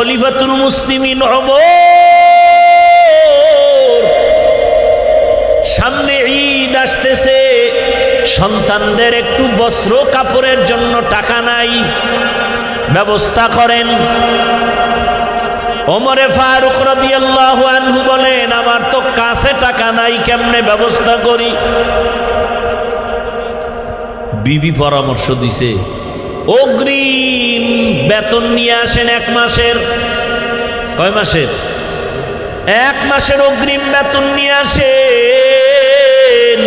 খলিফাতুল মুসলিমিন ওমর সামনে ঈদ আসতেছে, সন্তানদের একটু বস্ত্র কাপড়ের জন্য টাকা নাই, ব্যবস্থা করেন। ওমরে ফারুক রাদিয়াল্লাহু আনহু বলেন, আমার তো কাছে টাকা নাই, কেমনে ব্যবস্থা করি? বিবি পরামর্শ দিছে, অগ্রিম বেতন নিয়ে আসেন 1 মাসের। কয় মাসের? 1 মাসের অগ্রিম বেতন নিয়ে আসেন।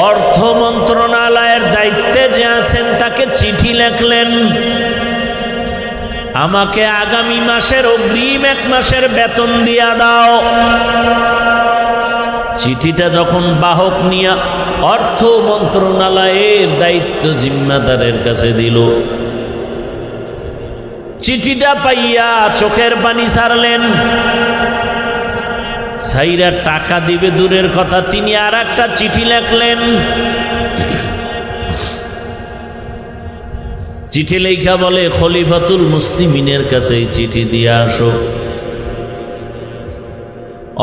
অর্থ মন্ত্রণালয়ের দায়িত্বে যে আছেন তাকে চিঠি লেখলেন, আমাকে আগামী মাসের অগ্রিম 1 মাসের বেতন দিয়া দাও। চিঠিটা যখন বাহক নিয়া অর্থ মন্ত্রণালয়ের দায়িত্ব জিম্মাদারের কাছে দিল, চিঠিটা পাইয়া চোখের পানি ছাড়লেন। সাইরা টাকা দিবে দূরের কথা, তিনি আর একটা চিঠি লেখলেন। চিঠি লেখা বলে, খলিফাতুল মুসলিমিনের কাছে চিঠি দিয়ে আসো।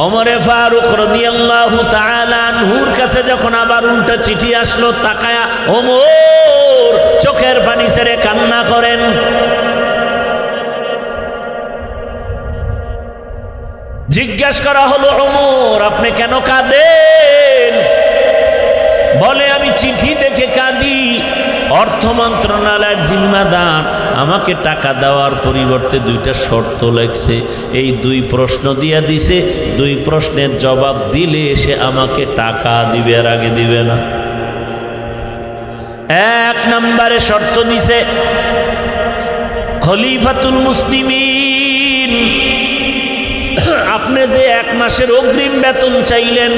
ওমরে ফারুক রাদিয়াল্লাহু তাআলা আনহুর কাছে যখন আবার উল্টা চিঠি আসলো, তাকায়া ওমর চোখের পানি ছেড়ে কান্না করেন। জিজ্ঞাসা করা হলো, ওমর আপনি কেন কাঁদেন? বলে, আমি চিঠি দেখে কাঁদি। অর্থ মন্ত্রণালয়ের জিম্মাদার আমাকে টাকা দেওয়ার পরিবর্তে 2টা শর্ত লেখছে, এই 2 প্রশ্ন দিয়া দিছে, 2 প্রশ্নের জবাব দিলে সে আমাকে টাকা দিবে, আর আগে দিবে না। 1 নম্বরে শর্ত দিছে, খলিফাতুল মুসলিমিন আপনি যে 1 মাসের অগ্রিম বেতন চাইলেন,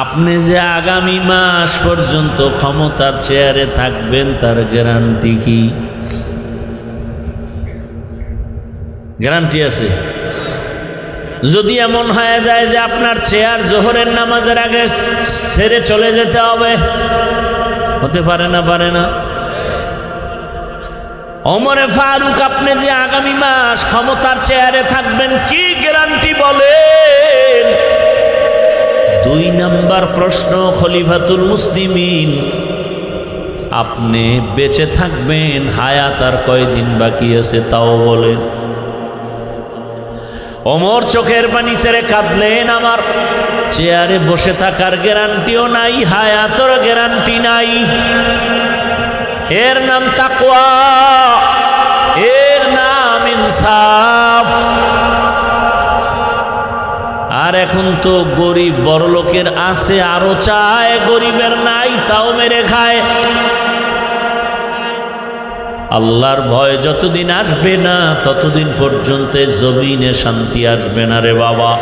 আপনি যে আগামী মাস পর্যন্ত ক্ষমতার চেয়ারে থাকবেন তার গ্যারান্টি কি? গ্যারান্টি আছে? যদি এমন হয়ে যায় যে আপনার চেয়ার জোহরের নামাজের আগে ছেড়ে চলে যেতে হবে, হতে পারে না? পারে না? ওমরে ফারুক আপনি যে আগামী মাস ক্ষমতার চেয়ারে থাকবেন, কি গ্যারান্টি বলেন? 2 নম্বর প্রশ্ন, খলিফাতুল মুসলিমিন আপনি বেঁচে থাকবেন, হায়াত আর কয়দিন বাকি আছে তাও বলেন। ওমর চোখের পানি ছেড়ে কাঁদলেন, আমার চেয়ারে বসে থাকার গ্যারান্টিও নাই, হায়াতের গ্যারান্টি নাই। এর নাম তাকওয়া, এর নাম ইনসাফ। আর এখন তো গরিব বড় লোকের আছে, আরো চায়, গরিবের নাই, তাও মেরে খায়। আল্লাহর ভয় যতদিন আসবে না ততদিন পর্যন্ত জমিনে শান্তি আসবে না রে বাবা।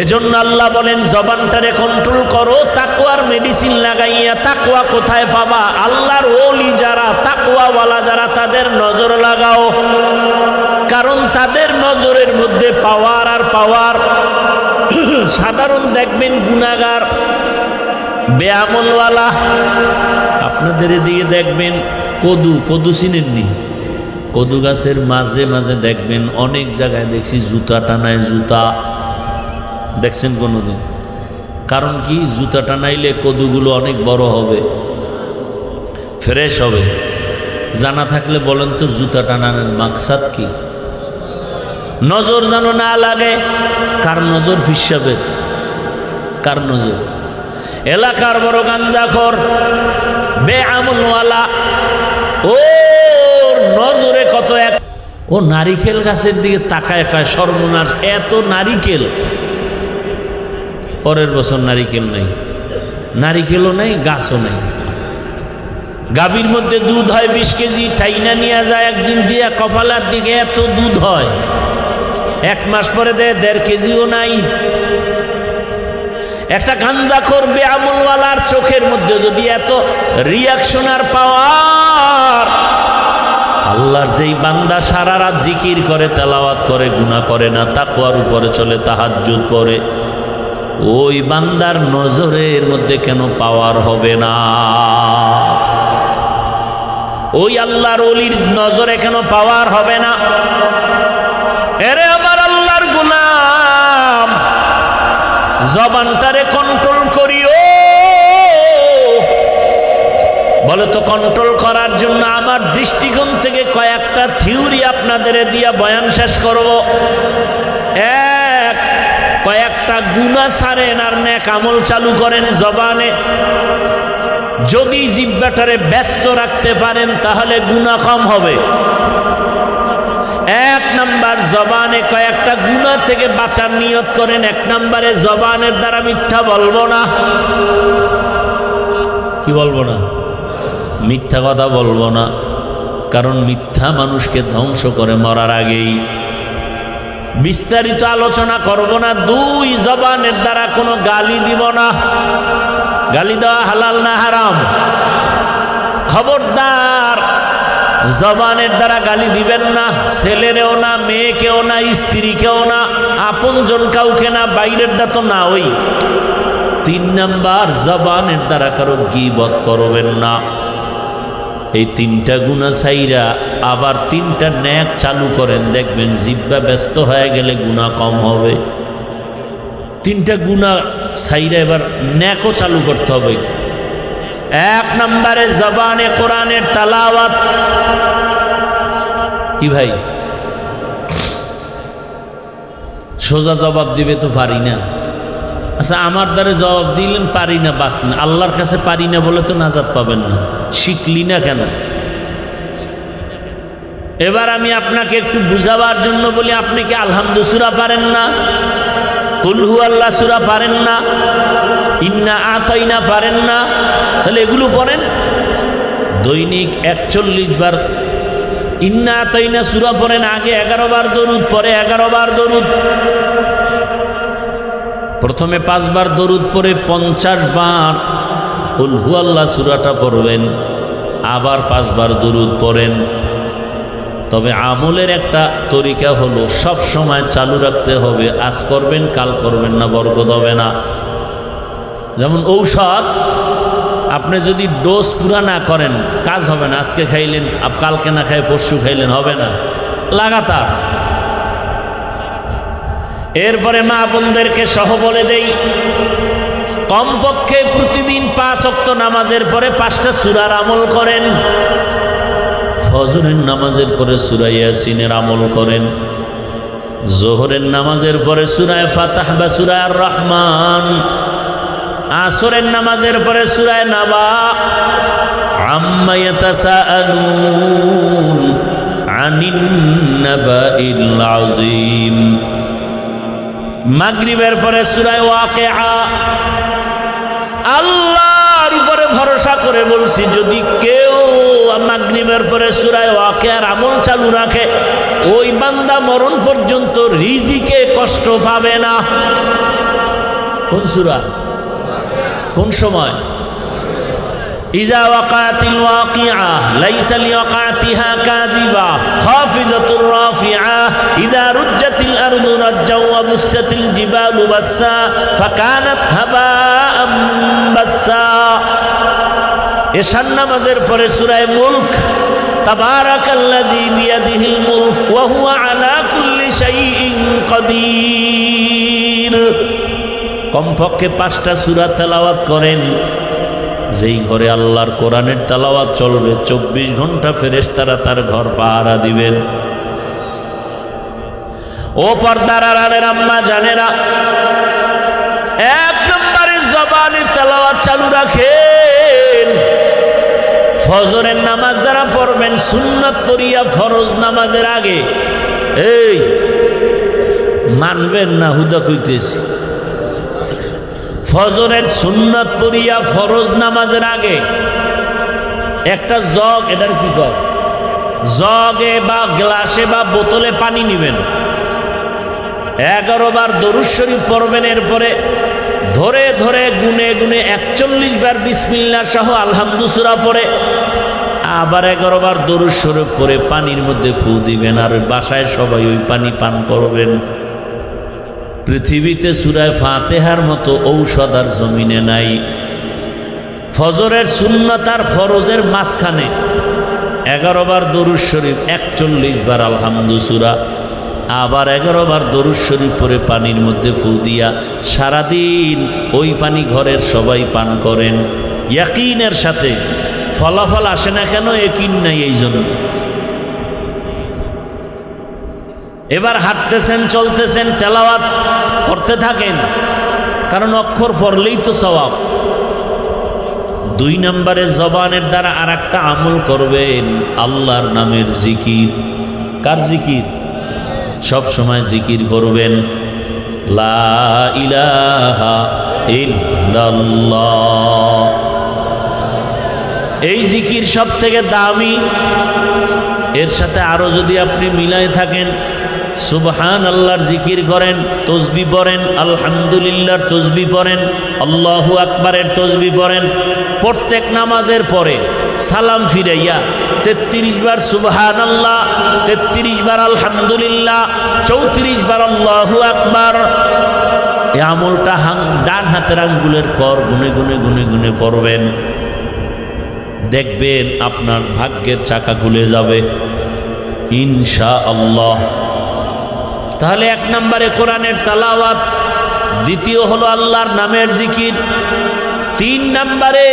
এজন্য আল্লাহ বলেন, জবানটারে কন্ট্রোল করো, তাকওয়ার মেডিসিন লাগাইয়া। তাকওয়া কোথায় পাবা? আল্লাহর ওলি যারা, তাকওয়াওয়ালা যারা, তাদের নজর লাগাও, কারণ তাদের নজরের মধ্যে পাওয়ার আর পাওয়ার। সাধারণ দেখবেন গুনাহগার, বেআমলওয়ালা, আপনাদের এদিকে দেখবেন কদু চিনেননি? কদু গাছের মাঝে মাঝে দেখবেন, অনেক জায়গায় দেখছি জুতা টানায়। জুতা দেখছেন কোনোদিন? কারণ কি? জুতা টানাইলে কদুগুলো অনেক বড় হবে, ফ্রেশ হবে। জানা থাকলে বলেন তো, জুতা টানানোর মাকসাদ কি? নজর যেন না লাগে। কার নজর? হিসাবের। কার নজর? এলাকার বড় গাঞ্জাখোর, বেআমলওয়ালা, ওর নজরে কত এক। ও নারিকেল গাছের দিকে তাকায়, কায় সর্বনাশ, এত নারিকেল। পরের বছর নারিকেল নেই, নারিকেলও নেই, গাছও নেই। গাভীর মধ্যে দুধ হয় 20 কেজি, টাইনা নিয়ে যায় একদিন দিয়ে কপালার দিকে, এত দুধ হয়। 1 মাস পরে দেয় 1.5 কেজিও নাই। একটা গাঞ্জাখোর বেআমলওয়ালার চোখের মধ্যে যদি এত রিয়াকশন আর পাওয়ার, আল্লাহর যেই বান্দা সারা রাত জিকির করে, তেলাওয়াত করে, গুনাহ করে না, তাকওয়ার উপরে চলে, তাহাজ্জুদ পড়ে, ওই বান্দার নজরের মধ্যে কেন পাওয়ার হবে না? ওই আল্লাহর ওলির নজরে কেন পাওয়ার হবে না? এরে আমার আল্লাহর গোলাম, জবানটারে কন্ট্রোল করিও। বলে তো কন্ট্রোল করার জন্য আমার দৃষ্টিকোণ থেকে কয়েকটা থিওরি আপনাদের দিয়া বয়ান শেষ করব। কয়েকটা গুনাহ ছাড়েন আর নেক আমল চালু করেন জবানে। যদি জিহ্বাটারে ব্যস্ত রাখতে পারেন তাহলে গুনাহ কম হবে। এক নাম্বার, জবানে কয়েকটা গুনাহ থেকে বাঁচার নিয়ত করেন। এক নম্বরে জবানের দ্বারা মিথ্যা বলবো না। কি বলবো না? মিথ্যা কথা বলবো না, কারণ মিথ্যা মানুষকে ধ্বংস করে মরার আগেই। বিস্তারিত আলোচনা করব না। দুই, জবানের দ্বারা কোনো গালি দিব না। গালি দেওয়া হালাল না হারাম? খবরদার, জবানের দ্বারা গালি দিবেন না। ছেলেরেও না, মেয়েকেও না, স্ত্রীকেও না, আপনজন কাউকে না, বাইরেরটা তো না। ওই 3 নাম্বার, জবানের দ্বারা কারো গীবত করবেন না। এই 3টা গুনাহ ছাইরা আবার 3টা নেক চালু করেন, দেখবেন জিহ্বা ব্যস্ত হয়ে গেলে গুনাহ কম হবে। 3টা গুনাহ ছাইরা এবার নেকও চালু করতে হবে। 1 নম্বরে জবানে কোরআনের তেলাওয়াত। কি ভাই, সোজা জবাব দিবে তো পারি না। আচ্ছা, আমার দ্বারা জবাব দিলেন পারি না, বাস না। আল্লাহর কাছে পারি না বলে তো নাজাত পাবেন না। শিখলি না কেন? এবার আমি আপনাকে একটু বুঝাবার জন্য বলি, আপনি কি আলহামদু সূরা পারেন না? কুল হু আল্লাহ সূরা পারেন না? ইন্না আতাইনা পারেন না? তাহলে এগুলো পড়েন। দৈনিক 41 বার ইন্না আতাইনা সূরা পড়েন। আগে 11 বার দরুদ, পরে 11 বার দরুদ। প্রথমে 5 বার দরুদ পরে 50 বার কুল হু আল্লাহ সূরাটা পড়বেন, আবার 5 বার দরুদ পড়েন। তবে আমলের একটা তরিকা হলো সব সময় চালু রাখতে হবে। আজ করবেন, কাল করবেন না, বরকত হবে না। যেমন ঔষধ, আপনি যদি ডোজ পুরা না করেন কাজ হবে না। আজকে খাইলেন, কালকে না খাই পরশু খাইলেন, হবে না। লাগাতার। এরপরে মা বোনদেরকে সহ বলে দেই, কমপক্ষে প্রতিদিন 5 ওয়াক্ত নামাজের পরে 5টা সূরার আমল করেন। ফজরের নামাজের পরে সূরা ইয়াসিনের আমল করেন। জোহরের নামাজের পরে সূরা ফাতিহা বা সূরা আর রহমান। আসরের নামাজের পরে সূরা নাবা। আম্মা ইয়াতাসাআলুন আনিন নাবাইল আযীম। মাগরিবের পরে সূরা ওয়াকিআ। আল্লাহর উপরে ভরসা করে বলছি, যদি কেউ মাগরিবের পরে সূরা ওয়াকিআর আমল চালু রাখে, ওই বান্দা মরণ পর্যন্ত রিজিকে কষ্ট পাবে না। কোন সূরা? কোন সময়? ইযা ওয়াকাতিল ওয়াকিআ লাইসা লিওয়াকাতিহা কাযিবা খাফিজাতুর রাফিআ ইযা রুজ্জাতিল আরদু রাজ্জাও ওয়া বুসাতিল জিবালু বাসসা ফাকানাত হাবাআম বাসসা। এশার নামাজের পরে সূরা মুলক। তাবারাকাল্লাযী বিয়াদিহিল মুলক ওয়া হুয়া আলা কুল্লি শাইইন কাদির। কমপক্ষে 5টা সূরা তেলাওয়াত করেন। যেই ঘরে আল্লাহর কোরআনের তেলাওয়াত চলবে 24 ঘন্টা ফেরেশতারা তার ঘর পাহারা দিবেন। ও পর্দার আড়ালের আম্মা জানেরা, 1 নম্বরে জবানে তেলাওয়াত চালু রাখেন। ফজরের নামাজ যারা পড়বেন সুন্নাত পড়িয়া ফরজ নামাজের আগে, এই মানবেন না, হুদা কইতেছি, ফজরের সুন্নাত পড়িয়া ফরজ নামাজের আগে একটা জগ, এটার কি কয়, জগে বা গ্লাসে বা বোতলে পানি নেবেন। 11 বার দরুদ শরীফ পড়বেন। এরপরে ধরে ধরে গুনে গুনে 41 বার বিসমিল্লাহ সহ আলহামদু সূরা পড়ে আবার 11 বার দরুদ শরীফ পড়ে পানির মধ্যে ফু দিবেন। আর বাসায় সবাই ওই পানি পান করবেন। পৃথিবীতে সূরা ফাতিহার মতো ঔষধ আর জমিনে নাই। ফজরের সুন্নাত আর ফরজের মাঝখানে 11 বার দরুদ শরীফ, 41 বার আলহামদু সূরা, আবার 11 বার দরুদ শরীফ পরে পানির মধ্যে ফু দিয়া সারাদিন ওই পানি ঘরের সবাই পান করেন ইয়াকিনের সাথে। ফলাফল আসে না কেন? ইয়াকিন নাই এই জন্য। এবার হাঁটতেছেন, চলতেছেন, তেলাওয়াত করতে থাকেন, কারণ অক্ষর পড়লেই তো সওয়াব। 2 নম্বরে জবানের দ্বারা আর একটা আমল করবেন, আল্লাহর নামের জিকির। কার জিকির? সব সময় জিকির করবেন, লা ইলাহা ইল্লাল্লাহ। এই জিকির সব থেকে দামি। এর সাথে আরো যদি আপনি মিলাই থাকেন, সুবহান আল্লাহর জিকির করেন, তসবিহ পড়েন, আলহামদুলিল্লাহর তসবিহ পড়েন, আল্লাহু আকবারের তসবিহ পড়েন, প্রত্যেক নামাজের পরে সালাম ফিরাইয়া 33 বার সুবহান আল্লাহ, 33 বার আলহামদুলিল্লাহ, 34 বার আল্লাহু আকবার। এই আমলটা ডান হাতের আঙ্গুলের কর গুনে গুনে গুনে গুনে পড়বেন। দেখবেন আপনার ভাগ্যের চাকা খুলে যাবে ইনশাআল্লাহ। তাহলে 1 নম্বরে কোরআনের তেলাওয়াত, দ্বিতীয় হলো আল্লাহর নামের জিকির, 3 নম্বরে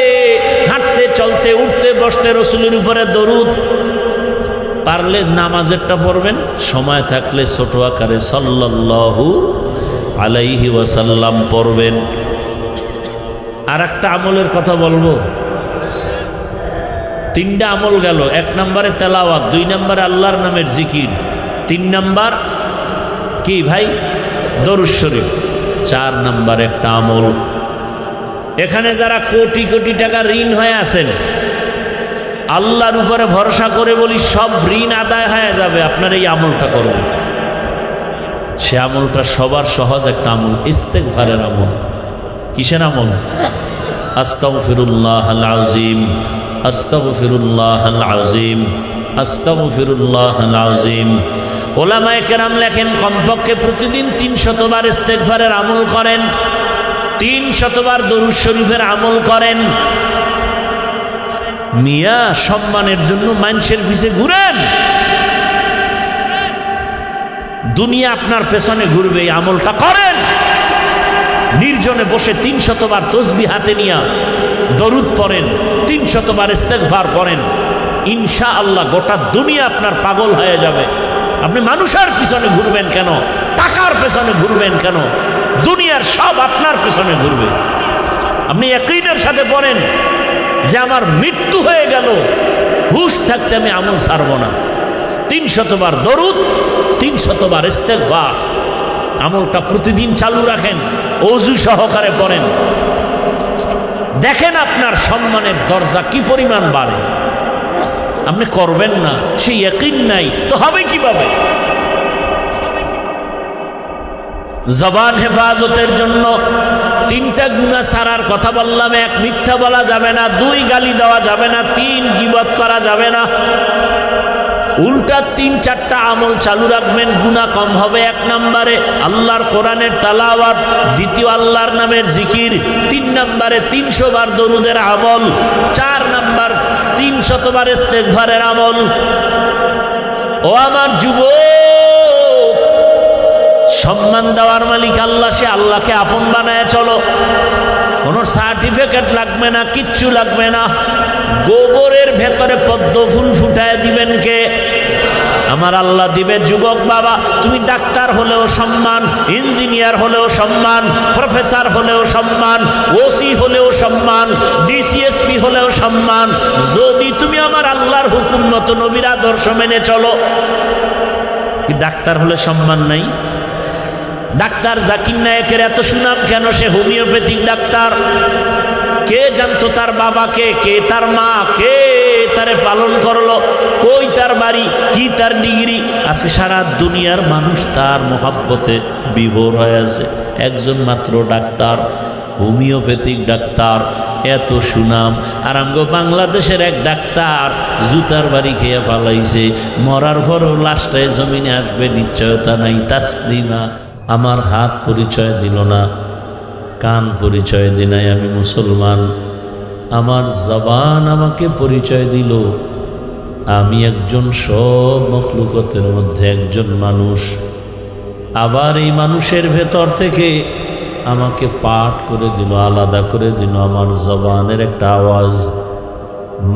হাঁটতে চলতে উঠতে বসতে রসুলের উপরে দরুদ। পারলে নামাজেরটা পড়বেন, সময় থাকলে ছোট আকারে সাল্লাল্লাহু আলাইহি ওয়াসাল্লাম পড়বেন। আর একটা আমলের কথা বলবো, 3টা আমল গেল। 1 নম্বরে তেলাওয়াত, 2 নম্বরে আল্লাহর নামের জিকির, 3 নম্বর কি ভাই? দরুদ শরীফ। 4 নম্বর একটা আমল, এখানে যারা কোটি কোটি টাকা ঋণ হয়ে আছেন, আল্লাহর উপরে ভরসা করে বলি সব ঋণ আদায় হয়ে যাবে, আপনার এই আমলটা করবেন। সে আমলটা সবার সহজ একটা আমল, ইস্তেগফারের আমল। কিসের আমল? আস্তাগফিরুল্লাহাল আযীম, আস্তাগফিরুল্লাহাল আযীম, আস্তাগফিরুল্লাহাল আযীম। ওলামায়ে কেরাম লেখেন কমপক্ষে প্রতিদিন 300 বার ইস্তেগফারের আমল করেন, 300 বার দরুদ শরীফের আমল করেন। মিয়া সম্মানের জন্য মানুষের পিছে ঘুরেন, দুনিয়া আপনার পেছনে ঘুরবে। এই আমলটা করেন, নির্জনে বসে 300 বার তসবিহ হাতে নিয়া দরুদ পড়েন, 300 বার ইস্তেগফার পড়েন, ইনশাআল্লাহ গোটা দুনিয়া আপনার পাগল হয়ে যাবে। আপনি মানুষের পিছনে ঘুরবেন কেন? টাকার পেছনে ঘুরবেন কেন? দুনিয়ার সব আপনার পেছনে ঘুরবে। আপনি ইয়াকিনের সাথে পড়েন যে আমার মৃত্যু হয়ে গেল, হুশ থাকতে আমি আমল ছাড়ব না। 300 বার দরুদ, 300 বার ইস্তেগফার, আমলটা প্রতিদিন চালু রাখেন, ওযু সহকারে পড়েন। দেখেন আপনার সম্মানের দরজা কি পরিমাণ বাড়ে। আপনি করবেন না, সেই ইয়াকিন নাই তো হবে কিভাবে? জবান হেফাজতের জন্য 3টা গুনাহ ছাড়ার কথা বললাম। 1, মিথ্যা বলা যাবে না, 2, গালি দেওয়া যাবে না, 3, গীবত করা যাবে না। উল্টা 3-4টা আমল চালু রাখবেন, গুনাহ কম হবে। 1 নম্বরে আল্লাহর কোরআনের তেলাওয়াত, 2 আল্লাহর নামের জিকির, 3 নম্বরে 300 বার দরুদের আমল, 4 নম্বর 300 বার ইস্তেগফারের আমল। ও আমার যুবক, সম্মান দেওয়ার মালিক আল্লাহ, সে আল্লাহকে আপন বানায় চলো। কোনো সার্টিফিকেট লাগবে না, কিচ্ছু লাগবে না। গোবরের ভেতরে পদ্ম ফুল ফুটায় দিবেন কে? আমার আল্লাহ দিবে। যুবক বাবা, তুমি ডাক্তার হলেও সম্মান, ইঞ্জিনিয়ার হলেও সম্মান, প্রফেসর হলেও সম্মান, ওসি হলেও সম্মান, ডিসিএসপি হলেও সম্মান, যদি তুমি আমার আল্লাহর হুকুম মতো নবীর আদর্শ মেনে চলো। কি ডাক্তার হলে সম্মান নাই? ডাক্তার জাকির নায়েকের এত সুনাম কেন? সে হোমিওপ্যাথিক ডাক্তার। কে জানতো তার বাবাকে, কে তার মা, কে তারে পালন করলো, কই তার বাড়ি, কি তার ডিগ্রি? আজকে সারা দুনিয়ার মানুষ তার মোহাব্বতে বিভোর হয়ে আছে। একজন মাত্র ডাক্তার, হোমিওপ্যাথিক ডাক্তার, এত সুনাম। আর আমগো বাংলাদেশের এক ডাক্তার জুতার বাড়ি খেয়ে পালাইছে, মরার পরও লাশটায় জমিনে আসবে নিশ্চয়তা নাই। তাসলিমা আমার হাত পরিচয় দিল না, কান পরিচয় দিনাই আমি মুসলমান। আমার জবান আমাকে পরিচয় দিল আমি একজন সব মখলুকতের মধ্যে একজন মানুষ। আবার এই মানুষের ভেতর থেকে আমাকে পাঠ করে দিল, আলাদা করে দিল আমার জবানের একটা আওয়াজ।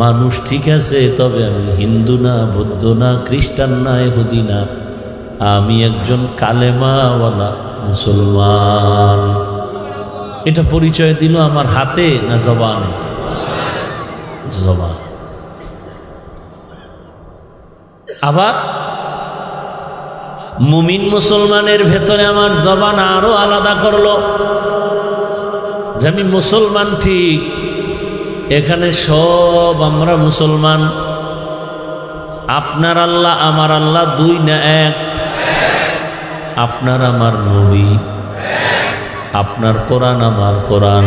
মানুষ ঠিক আছে, তবে আমি হিন্দু না, বৌদ্ধ না, খ্রিস্টান না, ইহুদি না, আমি একজন কালেমাওয়ালা মুসলমান। এটা পরিচয় দিল আমার হাতে না জবানে? জবান। আবার মুমিন মুসলমানের ভেতরে আমার জবান আরো আলাদা করলো যে আমি মুসলমান ঠিক, এখানে সব আমরা মুসলমান। আপনার আল্লাহ আমার আল্লাহ দুই না এক? আপনার আমার নবী, আপনার কোরআন আমার কোরআন,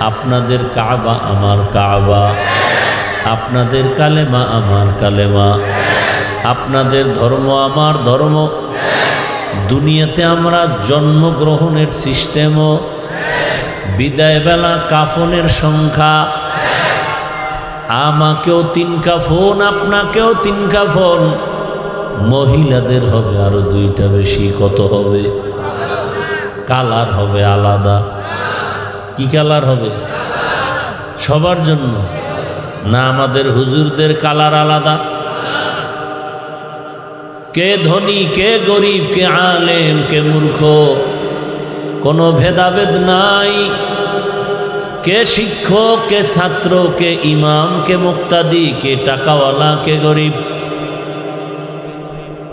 আপনাদের কাবা আমার কাবা, আপনাদের কালেমা আমার কালেমা, আপনাদের ধর্ম আমার ধর্ম। দুনিয়াতে আমরা জন্মগ্রহণের সিস্টেমও, বিদায় বেলা কাফনের সংখ্যা, আমাকেও 3 কাফন, আপনাকেও 3 কাফন, মহিলাদের হবে আরো 2টা বেশি। কত হবে? কালার হবে আলাদা। কি কালার হবে? সবার জন্য না? আমাদের হুজুরদের কালার আলাদা? কে ধনী, কে গরিব, কে আলেম, কে মূর্খ, কোনো ভেদাভেদ নাই। কে শিক্ষক, কে ছাত্র, কে ইমাম, কে মুক্তাদি, কে টাকাওয়ালা, কে গরিব,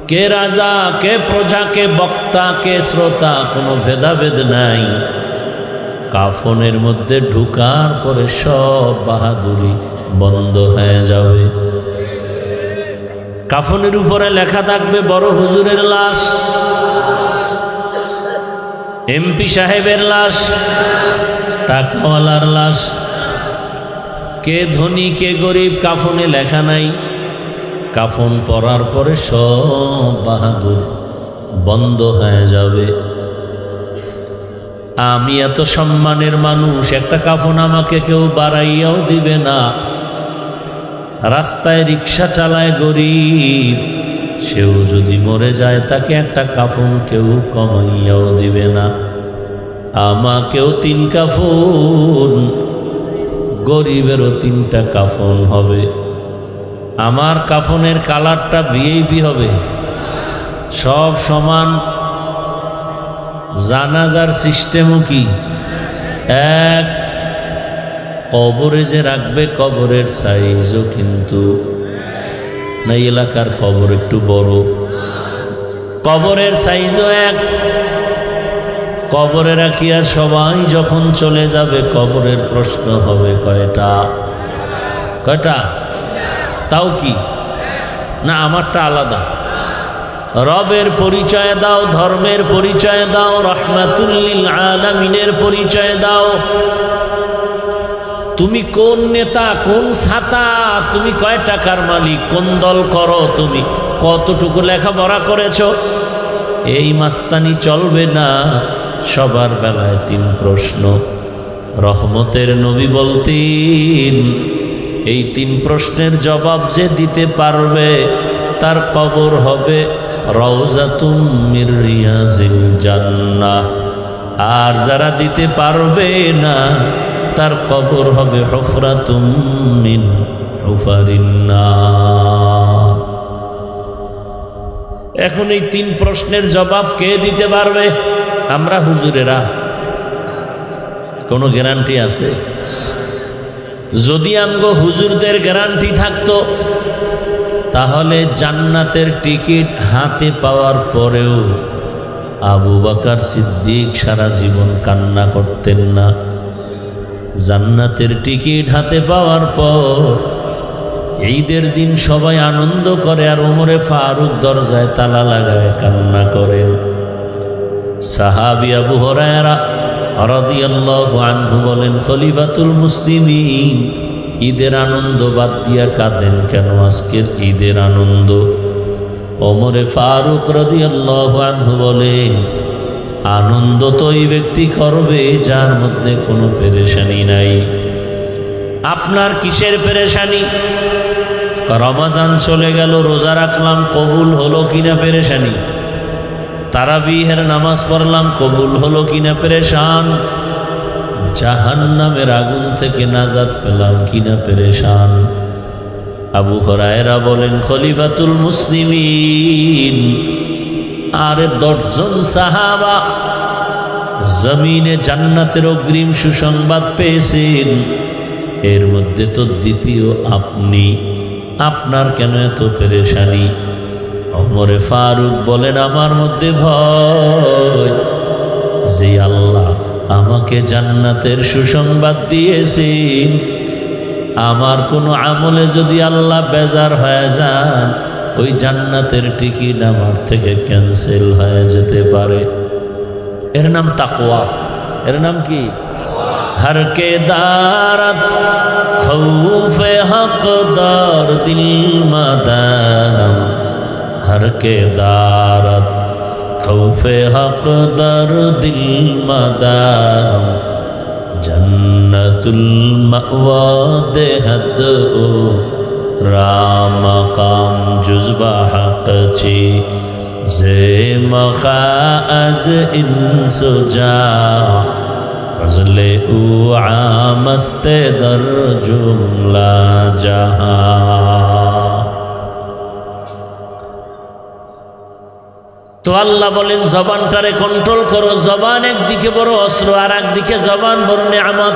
কে রাজা, কে প্রজা, কে বক্তা, কে শ্রোতা, কোনো ভেদাভেদ নাই। কাফনের মধ্যে ঢুকার পরে সব বাহাদুরি বন্ধ হয়ে যাবে। কাফনের উপরে লেখা থাকবে বড় হুজুরের লাশ, এমপি সাহেবের লাশ, টাকাওয়ালার লাশ। কে ধনী কে গরিব কাফনে লেখা নাই। কাফন পরার পরে সব বাহাদুর বন্ধ হয়ে যাবে। আমি এত সম্মানের মানুষ, একটা কাফন আমাকে কেউ বাড়াইয়াও দিবে না। রাস্তায় রিক্সা চালায় গরিব, সেও যদি মরে যায় তাকে একটা কাফন কেউ কমাইয়াও দিবে না। আমাকেও 3 কাফন, গরিবেরও 3টা কাফন হবে। আমার কাফনের কালারটা ভিআইপি হবে, সব সমান। জানাজার সিস্টেমও কি এক? কবরে যে রাখবে কবরের সাইজও কিন্তু না, এলাকার কবর একটু বড়, কবরের সাইজও এক। কবরে রাখিয়া সবাই যখন চলে যাবে কবরের প্রশ্ন হবে কয়টা? কয়টা? তাও কি না আমারটা আলাদা? রবের পরিচয় দাও, ধর্মের পরিচয় দাও, রাহমাতুল লিল আলামিনের পরিচয় দাও। তুমি কোন নেতা, কোন ছাতা, তুমি কয় টাকার মালিক, কোন দল করো, তুমি কতটুকু লেখাপড়া করেছো, এই মাস্তানি চলবে না। সবার বেলায় 3 প্রশ্ন। রহমতের নবী বলতেন এই 3 প্রশ্নের জবাব যে দিতে পারবে তার কবর হবে রওজাতুম মির রিয়াজিল জান্নাহ, আর যারা দিতে পারবে না তার কবর হবে হুফরাতুম মিন হুফারিন নার। এখন এই 3 প্রশ্নের জবাব কে দিতে পারবে? আমরা হুজুরেরা। কোনো গ্যারান্টি আছে? যদি আমগো হুজুরদের গ্যারান্টি থাকতো তাহলে জান্নাতের টিকিট হাতে পাওয়ার পরেও আবু বকর সিদ্দিক সারা জীবন কান্না করতেন না। জান্নাতের টিকিট হাতে পাওয়ার পর ঈদের দিন সবাই আনন্দ করে, আর ওমরে ফারুক দরজায় তালা লাগায় কান্না করেন। সাহাবী আবু হুরায়রা রাদিয়াল্লাহু আনহু বলেন, খলিফাতুল মুসলিমিন ঈদের আনন্দ বাদ দিয়া কাঁদেন কেন? আজকের ঈদের আনন্দ। ওমরে ফারুক রাদিয়াল্লাহু আনহু বলেন, আনন্দ তো ওই ব্যক্তি করবে যার মধ্যে কোনো পেরেশানি নাই। আপনার কিসের পেরেশানি? রমাজান চলে গেল, রোজা রাখলাম, কবুল হলো কিনা পেরেশানি। তারাবিহের নামাজ পড়লাম, কবুল হলো কিনা পেরেশান। জাহান্নামের আগুন থেকে নাজাত পেলাম কিনা পেরেশান। আবু হুরায়রা বলেন, খলিফাতুল মুসলিমিন আর 10 জন সাহাবা জমিনে জান্নাতের অগ্রিম সুসংবাদ পেয়েছেন, এর মধ্যে তো দ্বিতীয় আপনি, আপনার কেন এত পেরেশানি? ওমরে ফারুক বলেন, আমার মধ্যে ভয় যে আল্লাহ আমাকে জান্নাতের সুসংবাদ দিয়েছেন, আমার কোনো আমলে যদি আল্লাহ বেজার হয়ে যান, ওই জান্নাতের টিকিট আমার থেকে ক্যান্সেল হয়ে যেতে পারে। এর নাম তাকওয়া। এর নাম কি? हर के दारत खौफे हकदार दिल मदाम, हर के दारत खौफे हकदार दिल मदाम, जन्नतुल मअवा देहद ओ राम काम जुज़बा हक ची जे मखा अज इंसुजा फजले उ आमस्ते दर जुमला जहां। তো আল্লাহ বলেন, জবানটারে কন্ট্রোল করো। জবান একদিকে বড় অস্ত্র, আর একদিকে জবান বড় নিয়ামত।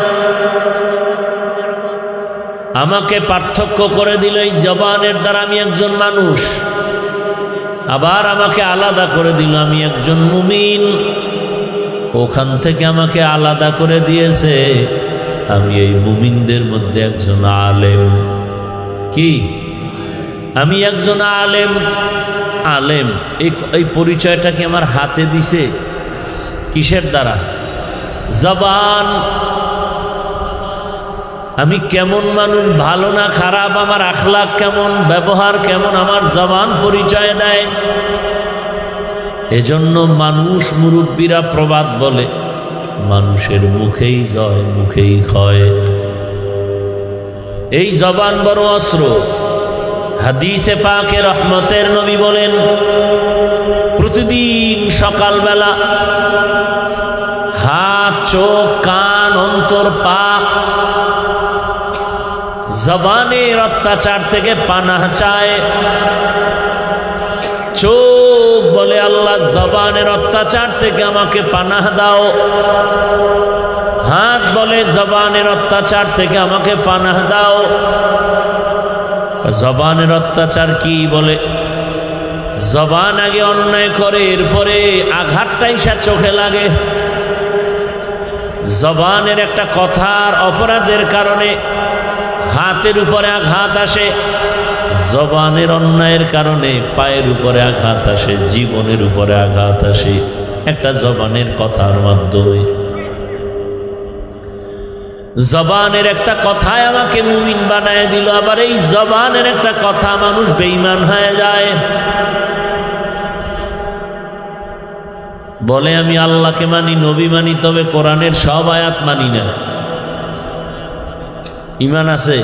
আমাকে পার্থক্য করে দিল এই জবানের দ্বারা আমি একজন মানুষ, আবার আমাকে আলাদা করে দিল আমি একজন মুমিন। ওখান থেকে আমাকে আলাদা করে দিয়েছে আমি এই মুমিনদের মধ্যে একজন আলেম। কি? আমি একজন আলেম। আলেম এই পরিচয়টাকে আমার হাতে দিছে কিসের দ্বারা? জবান। আমি কেমন মানুষ, ভালো না খারাপ, আমার আখলাক কেমন, ব্যবহার কেমন, আমার জবান পরিচয় দেয়। এজন্য মানুষ, মুরব্বীরা প্রবাদ বলে, মানুষের মুখেই জয় মুখেই ক্ষয়। এই জবান বড় অস্ত্র। হাদিসে পাকে রহমতের নবী বলেন, প্রতিদিন সকালবেলা হাত, চোখ, কান, অন্তর, পা জবানের অত্যাচার থেকে পানাহ চায়। চোখ বলে, আল্লাহ জবানের অত্যাচার থেকে আমাকে পানাহ দাও। হাত বলে, জবানের অত্যাচার থেকে আমাকে পানাহ দাও। জবানের অত্যাচার কি বলে? জবান আগে অন্যায় করে, এরপরে আঘাতটাই সে চোখে লাগে। জবানের একটা কথার অপরাধের কারণে হাতের উপরে আঘাত আসে, জবানের অন্যায়ের কারণে পায়ের উপরে আঘাত আসে, জীবনের উপরে আঘাত আসে একটা জবানের কথার মাধ্যমে। জবানের একটা কথায় আমাকে মুমিন বানায় দিল, আবার এই জবানের একটা কথা মানুষ বেঈমান হয়ে যায়। বলে আমি আল্লাহকে মানি, নবী মানি, তবে কোরআনের সব আয়াত মানি না। ঈমান আছে?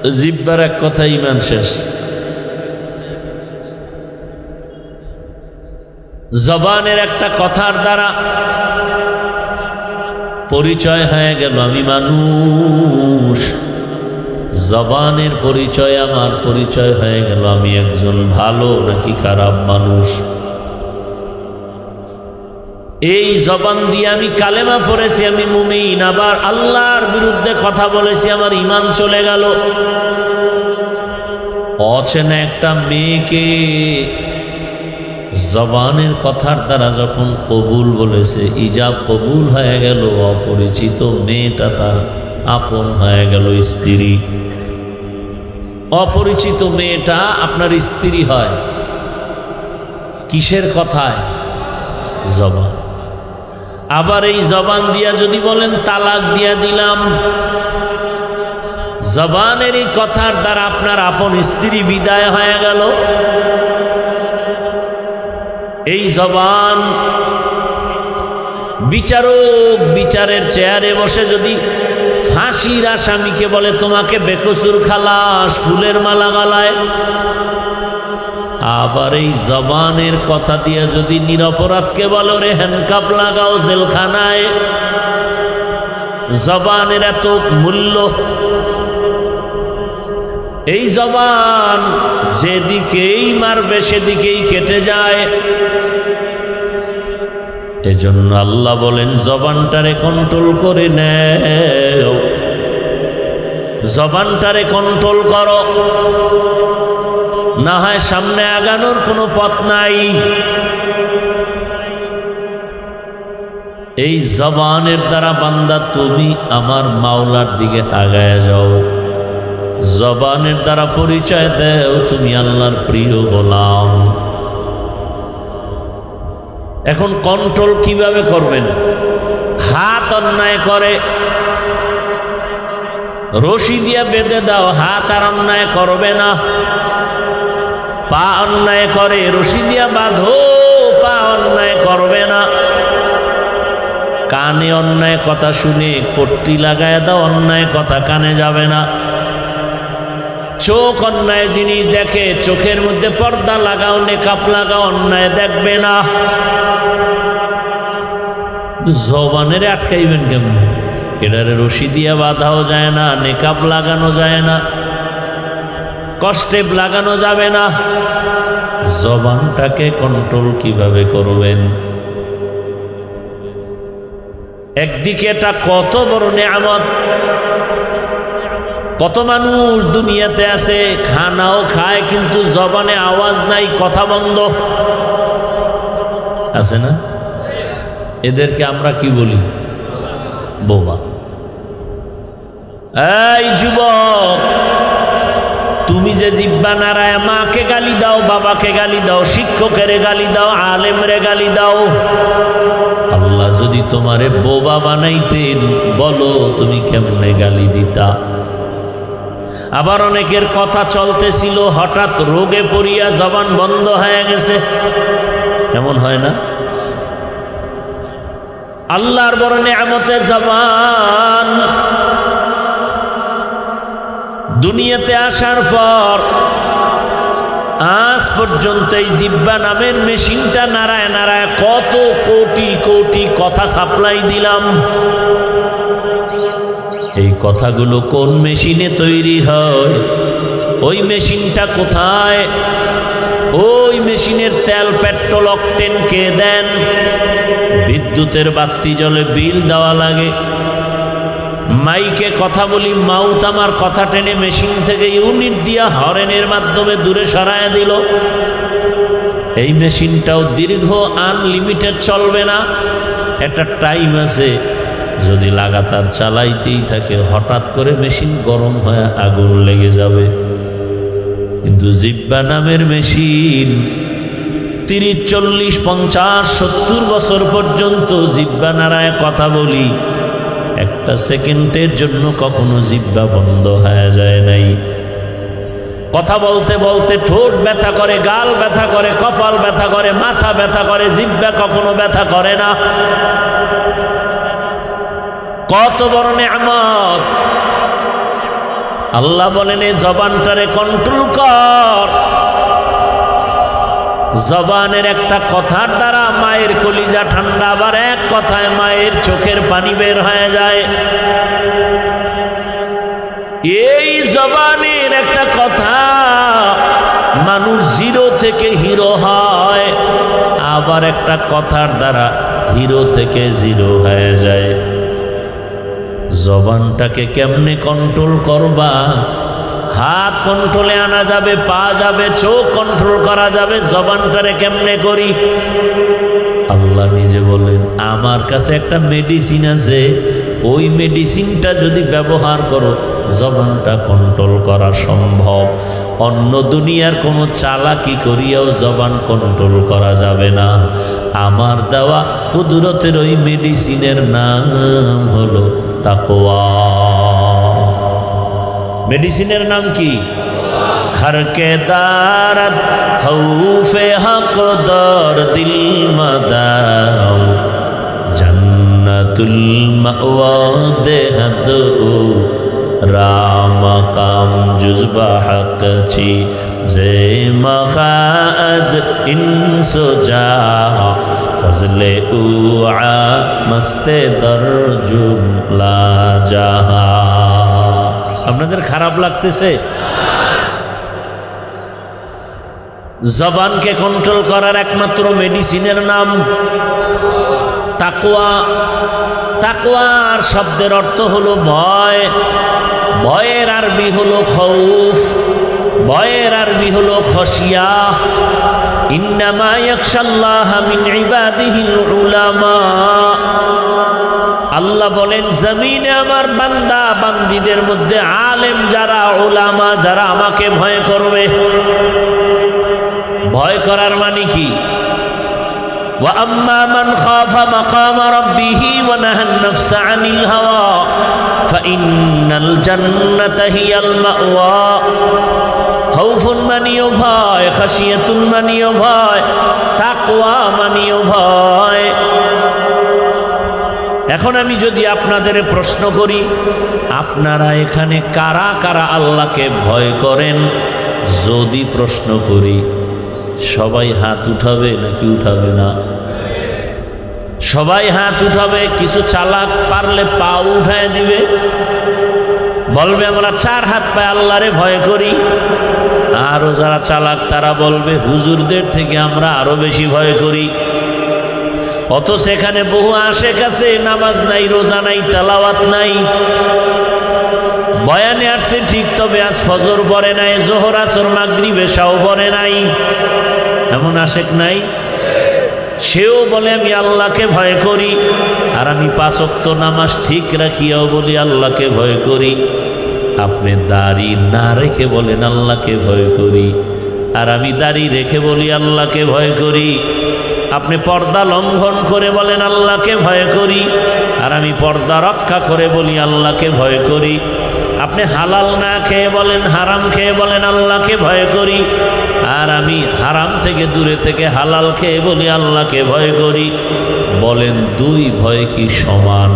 তো জিহ্বার এক কথা, ঈমান শেষ। জবানের একটা কথার দ্বারা পরিচয় হয়ে গেল আমি মানুষ। জবানের পরিচয়, আমার পরিচয় হয়ে গেল আমি একজন ভালো নাকি খারাপ মানুষ। এই জবান দিয়ে আমি কালেমা পড়েছি, আমি মুমিন, আবার আল্লাহর বিরুদ্ধে কথা বলেছি, আমার ঈমান চলে গেল। অচেনা একটা মেয়েকে জবানের কথার দ্বারা যখন কবুল বলেছে, ইজাব কবুল হয়ে গেল, অপরিচিত মেয়েটা তার আপন হয়ে গেল স্ত্রী। অপরিচিত মেয়েটা আপনার স্ত্রী হয় কিসের কথায়? জবান। আবার এই জবান দিয়া যদি বলেন তালাক দিয়া দিলাম, জবানের এই কথার দ্বারা আপনার আপন স্ত্রী বিদায় হয়ে গেল। এই জবান বিচারক বিচারের চেয়ারে বসে যদি ফাঁসির আসামিকে বলে তোমাকে বেকসুর খালাস ফুলের মালা গালায়, আবার এই জবানের কথা দিয়ে যদি নিরপরাধকে বলো রে হ্যান্ডকাপ লাগাও জেলখানায়, জবানের এত মূল্য। এই জবান যেদিকেই মারবে সেদিকেই কেটে যায়। এজন্য আল্লাহ বলেন জবানটারে কন্ট্রোল করে নেও, জবানটারে কন্ট্রোল করো, না হয় সামনে আগানোর কোনো পথ নাই। এই জবানের দ্বারা বান্দা তুমি আমার মাওলার দিকে আগায় যাও, জবানের দ্বারা পরিচয় দেও তুমি আল্লাহর প্রিয় গোলাম। এখন কন্ট্রোল কিভাবে করবেন? হাত অন্যায় করে রশি দিয়া বেঁধে দাও, হাত আর অন্যায় করবে না। পা অন্যায় করে রশি দিয়া বাঁধো, পা অন্যায় করবে না। কানে অন্যায় কথা শুনে পট্টি লাগায় দাও, অন্যায় কথা কানে যাবে না। চোখ অন্যায় জিনিস দেখে চোখের মধ্যে পর্দা লাগাও, নেকাপ লাগাও, অন্যায় দেখবে না। জবানের আটকাইবেন কেমন? এটারে রশি দিয়া বাঁধাও যায় না, নেকাপ লাগানো যায় না, কষ্টে লাগানো যাবে না। জবানটাকে কন্ট্রোল কিভাবে করবেন? একদিকে এটা কত বড় নেয়ামত। কত মানুষ দুনিয়াতে আছে খানাও খায় কিন্তু জবানে আওয়াজ নাই, কথা বন্ধ আছে না? এদেরকে আমরা কি বলি? বোবা। এই যুবক, তুমি যে জিহ্বা নাড়ায় মাকে গালি দাও, বাবাকে গালি দাও, শিক্ষকের গালি দাও, আলেমরে গালি দাও, আল্লাহ যদি তোমারে বোবা বানাইতেন বলো তুমি কেমনে গালি দিতা? আবার অনেকের কথা চলতেছিল, হঠাৎ রোগে পড়িয়া জবান বন্ধ হয়ে গেছে, এমন হয় না? আল্লাহর বড় নেয়ামতে জবান। দুনিয়াতে আসার পর আজ পর্যন্ত এই জিহ্বা নামের মেশিনটা নাড়ায় নাড়ায় কত কোটি কোটি কথা সাপ্লাই দিলাম। এই কথাগুলো কোন মেশিনে তৈরি হয়? ওই মেশিনটা কোথায়? ওই মেশিনের তেল পেট্রোল অকটেন কে দেন? বিদ্যুতের বাতি জ্বলে বিল দেওয়া লাগে। মাইকে কথা বলি, মাউথ আমার কথা টেনে মেশিন থেকে ইউনিট দিয়া হরেনের মাধ্যমে দূরে সরায় দিল। এই মেশিনটাও দীর্ঘ আনলিমিটেড চলবে না, একটা টাইম আছে। যদি লাগাতার চালাইতেই থাকে হঠাৎ করে মেশিন গরম হয়ে আগুন লেগে যাবে। কিন্তু জিহ্বা নামের মেশিন 30, 40, 50, 70 বছর পর্যন্ত জিহ্বা নাড়ায় কথা বলি, একটা সেকেন্ডের জন্য কখনো জিহ্বা বন্ধ হয়ে যায় নাই। কথা বলতে বলতে ঠোঁট ব্যথা করে, গাল ব্যথা করে, কপাল ব্যথা করে, মাথা ব্যথা করে, জিহ্বা কখনো ব্যথা করে না। কত বড় নেয়ামত! আল্লাহ বলেন এই জবানটারে কন্ট্রোল কর। জবানের একটা কথার দ্বারা মায়ের কলিজা ঠান্ডা, আবার এক কথায় মায়ের চোখের পানি বের হয়ে যায়। এই জবানের একটা কথা মানুষ জিরো থেকে হিরো হয়, আবার একটা কথার দ্বারা হিরো থেকে জিরো হয়ে যায়। জবানটাকে কেমনে কন্ট্রোল করবা? হাত কন্ট্রোলে আনা যাবে, পা যাবে, চোখ কন্ট্রোল করা যাবে, জবানটারে কেমনে করি? আল্লাহ নিজে বলেন আমার কাছে একটা মেডিসিন আছে, ওই মেডিসিনটা যদি ব্যবহার করো জবানটা কন্ট্রোল করা সম্ভব। অন্য দুনিয়ার কোনো চালাকি করিয়াও জবান কন্ট্রোল করা যাবে না। আমার দেওয়া কুদরতের ওই মেডিসিনের নাম হলো তাকওয়া। মেডিসিনের নাম কি? हर के दारत खौफे हक दर আরদিল মাদাও জান্নাতুল মাওয়া দেহাদ রাম কাম জুজবা হক ছি যে মখাজ ইনসো যা ফজলে উআ মস্তে দরজুম লা জাহা। আপনাদের খারাপ লাগতেছে? জবানকে কন্ট্রোল করার একমাত্র মেডিসিনের নাম তাকওয়া। তাকওয়ার শব্দের অর্থ হলো ভয়। ভয়ের আরবি হলো খৌফ, ভয়ের আরবি হলো খশিয়া। ইন্নামা ইয়াখশাল্লাহ মিন ইবাদিহিল উলামা। আল্লাহ বলেন জমিনে আমার বান্দা বান্দীদের মধ্যে আলেম যারা, উলামা যারা আমাকে ভয় করবে। ভয় করার মানে কি? ওয়া আম্মা মান খাফা মাকাম রাব্বিহি ওয়া নাহান নাফসা আনিল হাওয়া ফাইন্নাল জান্নাতা হিয়াল মাওয়া। খাউফুন মানিও ভয়, খাশিয়াতুন মানিও ভয়, তাকওয়া মানিও ভয়। এখন আমি যদি আপনাদের প্রশ্ন করি, আপনারা এখানে কারা কারা আল্লাহকে ভয় করেন? যদি প্রশ্ন করি, সবাই হাত উঠাবে নাকি উঠাবে না? সবাই হাত উঠাবে। কিছু চালাক পারলে পা উঠায় দিবে, বলবে আমরা 4 হাত পায়ে আল্লাহরে ভয় করি। আরো যারা চালাক তারা বলবে হুজুরদের থেকে আমরা আরো বেশি ভয় করি। অত সেখানে বহু আশেক আছে, নামাজ নাই, রোজা নাই, তেলাওয়াত নাই, বয়ানে আসছে ঠিক, তবে আজ ফজর পড়ে নাই, জোহর আসর মাগরিব এশাও পড়ে নাই। এমন আশেক নাই? সেও বলে আমি আল্লাহকে ভয় করি, আর আমি 5 ওয়াক্ত নামাজ ঠিক রাখিয়াও বলি আল্লাহকে ভয় করি। আপনি দাড়ি না রেখে বলেন আল্লাহকে ভয় করি, আর আমি দাড়ি রেখে বলি আল্লাহকে ভয় করি। আপনি পর্দা লঙ্ঘন করে বলেন আল্লাহকে ভয় করি, আর আমি পর্দা রক্ষা করে বলি আল্লাহকে ভয় করি। আপনি হালাল না খেয়ে বলেন, হারাম খেয়ে বলেন আল্লাহকে ভয় করি, আর আমি হারাম থেকে দূরে থেকে হালাল খেয়ে বলি আল্লাহকে ভয় করি। বলেন 2 ভয় কি সমান?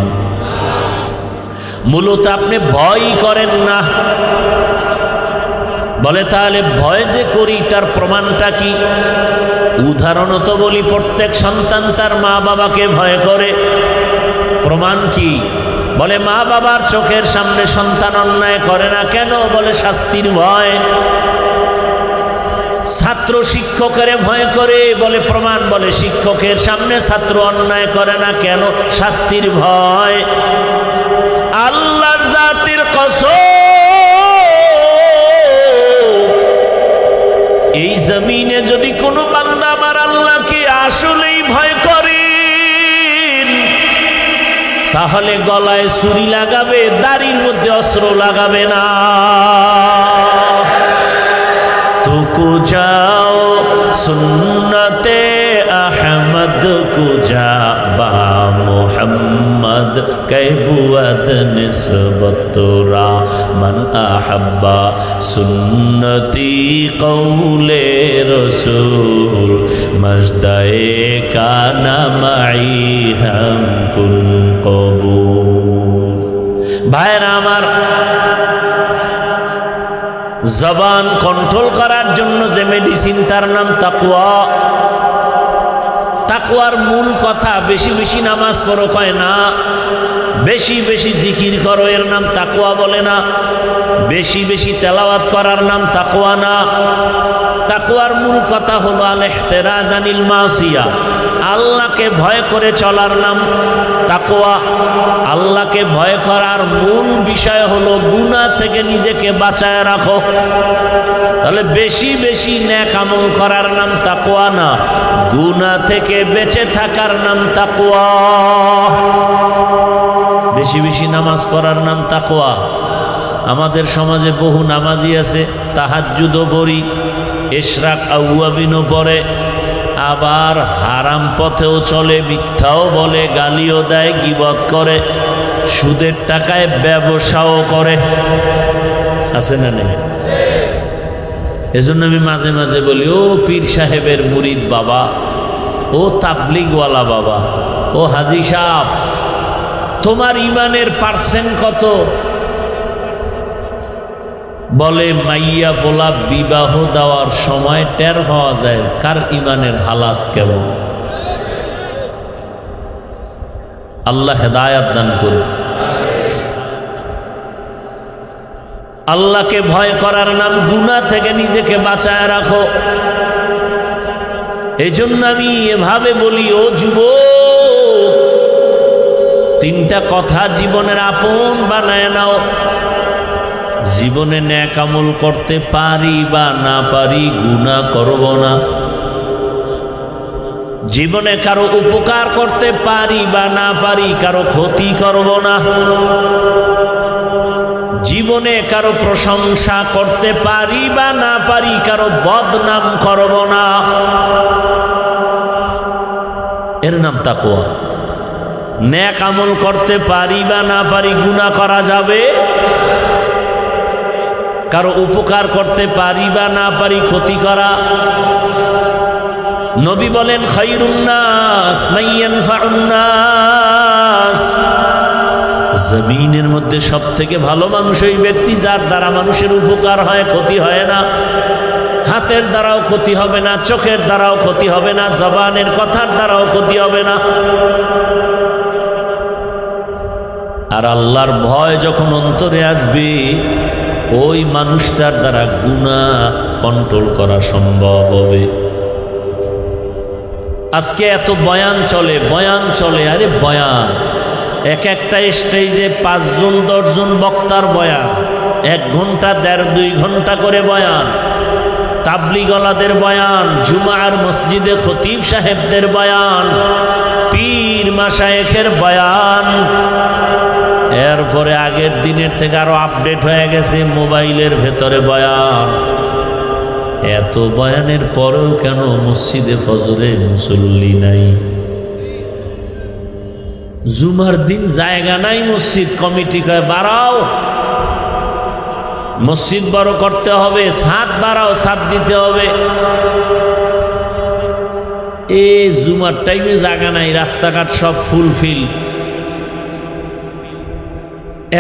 মূলত আপনি ভয়ই করেন না। বলে তাহলে ভয় যে করি তার প্রমাণটা কি? উদাহরণত বলি, প্রত্যেক সন্তান তার মা বাবাকে ভয় করে। প্রমাণ কি? বলে মা বাবার চোখের সামনে সন্তান অন্যায় করে না কেন? বলে শাস্তির ভয়। ছাত্র শিক্ষকের ভয় করে, বলে প্রমাণ, বলে শিক্ষকের সামনে ছাত্র অন্যায় করে না কেন? শাস্তির ভয়। আল্লাহর জাতির কসম, এই জমিনে যদি কোনো বান্দা আমার আল্লাহকে আসলেই ভয় করে, তাহলে গলায় ছুরি লাগাবে, দাড়ির মধ্যে অস্ত্র লাগাবে না। তুকু যাও সুন্নতে আহমদ কুজা বা মোহাম্মদ কৈবুয়াদ নিসবতরা মান আহাব্বা সুন্নতি কৌলে রসুল মজদায়ে কানা মাই হাম কুন কবুল। ভাইরা আমার, জবান কন্ট্রোল করার জন্য যে মেডিসিন, তার নাম তাকওয়া। তাকওয়ার মূল কথা বেশি বেশি নামাজ পড়ো কয় না, বেশি বেশি জিকির করো এর নাম তাকওয়া বলে না, বেশি বেশি তেলাওয়াত করার নাম তাকওয়া না। তাকওয়ার মূল কথা হলো আল ইহতিরাজ আনিল মাসিয়া, আল্লাহকে ভয় করে চলার নাম তাকওয়া। আল্লাহকে ভয় করার মূল বিষয় হলো গুনাহ থেকে নিজেকে বাঁচায় রাখো। তাহলে বেশি বেশি নেক আমল করার নাম তাকওয়া না, গুনাহ থেকে বেঁচে থাকার নাম তাকওয়া। বেশি বেশি নামাজ পড়ার নাম তাকওয়া। আমাদের সমাজে বহু নামাজি আছে, তাহাজ্জুদও পড়ি, ইশরাক আউয়াবিনও পড়ে, আবার হারাম পথেও চলে, মিথ্যাও বলে, গালিও দেয়, গীবত করে, সুদের টাকায় ব্যবসাও করে। আছে না নেই? এজন্য আমি মাঝে মাঝে বলি, ও পীর সাহেবের মুরিদ বাবা, ও তাবলিগওয়ালা বাবা, ও হাজি সাহেব, তোমার ইমানের পার্সেন্ট কত? বলে মাইয়া পোলা বিবাহ দেওয়ার সময় টের পাওয়া যায় কার ইমানের হালাত কেমন। আল্লাহ হেদায়াত দান করুন। আল্লাহকে ভয় করার নাম গুনাহ থেকে নিজেকে বাঁচায় রাখো। এই জন্য আমি এভাবে বলি, ও যুবক, তিনটা কথা জীবনের আপন বানায় নাও। জীবনে নেক আমল করতে পারি বা না পারি, গুনাহ করব না। জীবনে কারো উপকার করতে পারি বা না পারি, কারো ক্ষতি করব না। জীবনে কারো প্রশংসা করতে পারি বা না পারি, কারো বদনাম করব না। এর নাম তাকওয়া। নেক আমল করতে পারি বা না পারি, গুনাহ করা যাবে। কারো উপকার করতে পারি বা না পারি, ক্ষতি করা। নবী বলেন, খায়রুন নাস মান ইয়ানফাউন নাস, জমিনের মধ্যে সব থেকে ভালো মানুষ ওই ব্যক্তি যার দ্বারা মানুষের উপকার হয়, ক্ষতি হয় না। হাতের দ্বারাও ক্ষতি হবে না, চোখের দ্বারাও ক্ষতি হবে না, জবানের কথার দ্বারাও ক্ষতি হবে না। আর আল্লাহর ভয় যখন অন্তরে আসবে, ওই মানুষটার দ্বারা গুনাহ কন্ট্রোল করা সম্ভব হবে। আজকে এত বয়ান চলে, আরে বয়ান এক একটা স্টেজে 5 জন 10 জন বক্তার বয়ান, 1 ঘন্টা 1.5-2 ঘন্টা করে বয়ান, তাবলিগওয়ালাদের বয়ান, জুমার মসজিদে খতিব সাহেবদের বয়ান, পীর মাশায়েখের বয়ান। এরপরে আগের দিনের থেকে আরো আপডেট হয়ে গেছে মোবাইলের ভেতরে বয়ান। এত বয়ানের পরেও কেন মসজিদে ফজরে মুসল্লি নাই? জুমার দিন জায়গা নাই, মসজিদ কমিটি কয় বাড়াও, মসজিদ বড় করতে হবে, ছাদ বাড়াও, ছাদ দিতে হবে। এই জুমার টাইমে জায়গা নাই, রাস্তাঘাট সব ফুলফিল।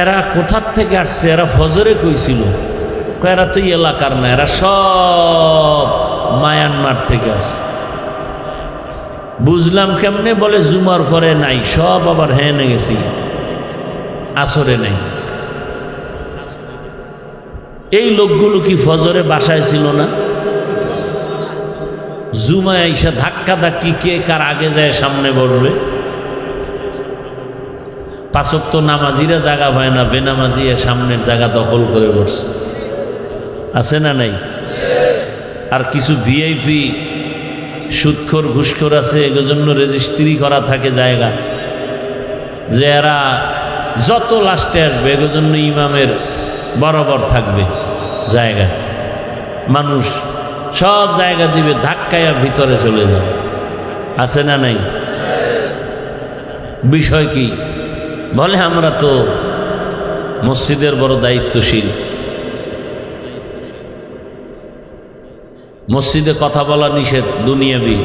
এরা কোথার থেকে আসছে? এরা ফজরে কইছিল, এরা তো এলাকার না, এরা সব মায়ানমার থেকে আসছে। বুঝলাম কেমনে? বলে জুমার পরে নাই, সব আবার হেনে গেছি, আসরে নেই। এই লোকগুলো কি ফজরে বাসায় ছিল না? জুমায় আইসা ধাক্কা ধাক্কি, কে কার আগে যায় সামনে বসবে। 5 ওয়াক্ত নামাজিরা জায়গা পায় না, বেনামাজি সামনের জায়গা দখল করে বসছে। আছে না নাই? আর কিছু ভিআইপি সুদখোর ঘুষখোর আছে, এজন্য রেজিস্ট্রি করা থাকে জায়গা, যে এরা যত লাস্টে আসবে এজন্য ইমামের বরাবর থাকবে জায়গা। মানুষ সব জায়গা দিবে, ধাক্কায়া ভিতরে চলে যাবে। আছে না নাই? বিষয় কি? বলে আমরা তো মসজিদের বড় দায়িত্বশীল, মসজিদে কথা বলা নিষেধ, দুনিয়াবি।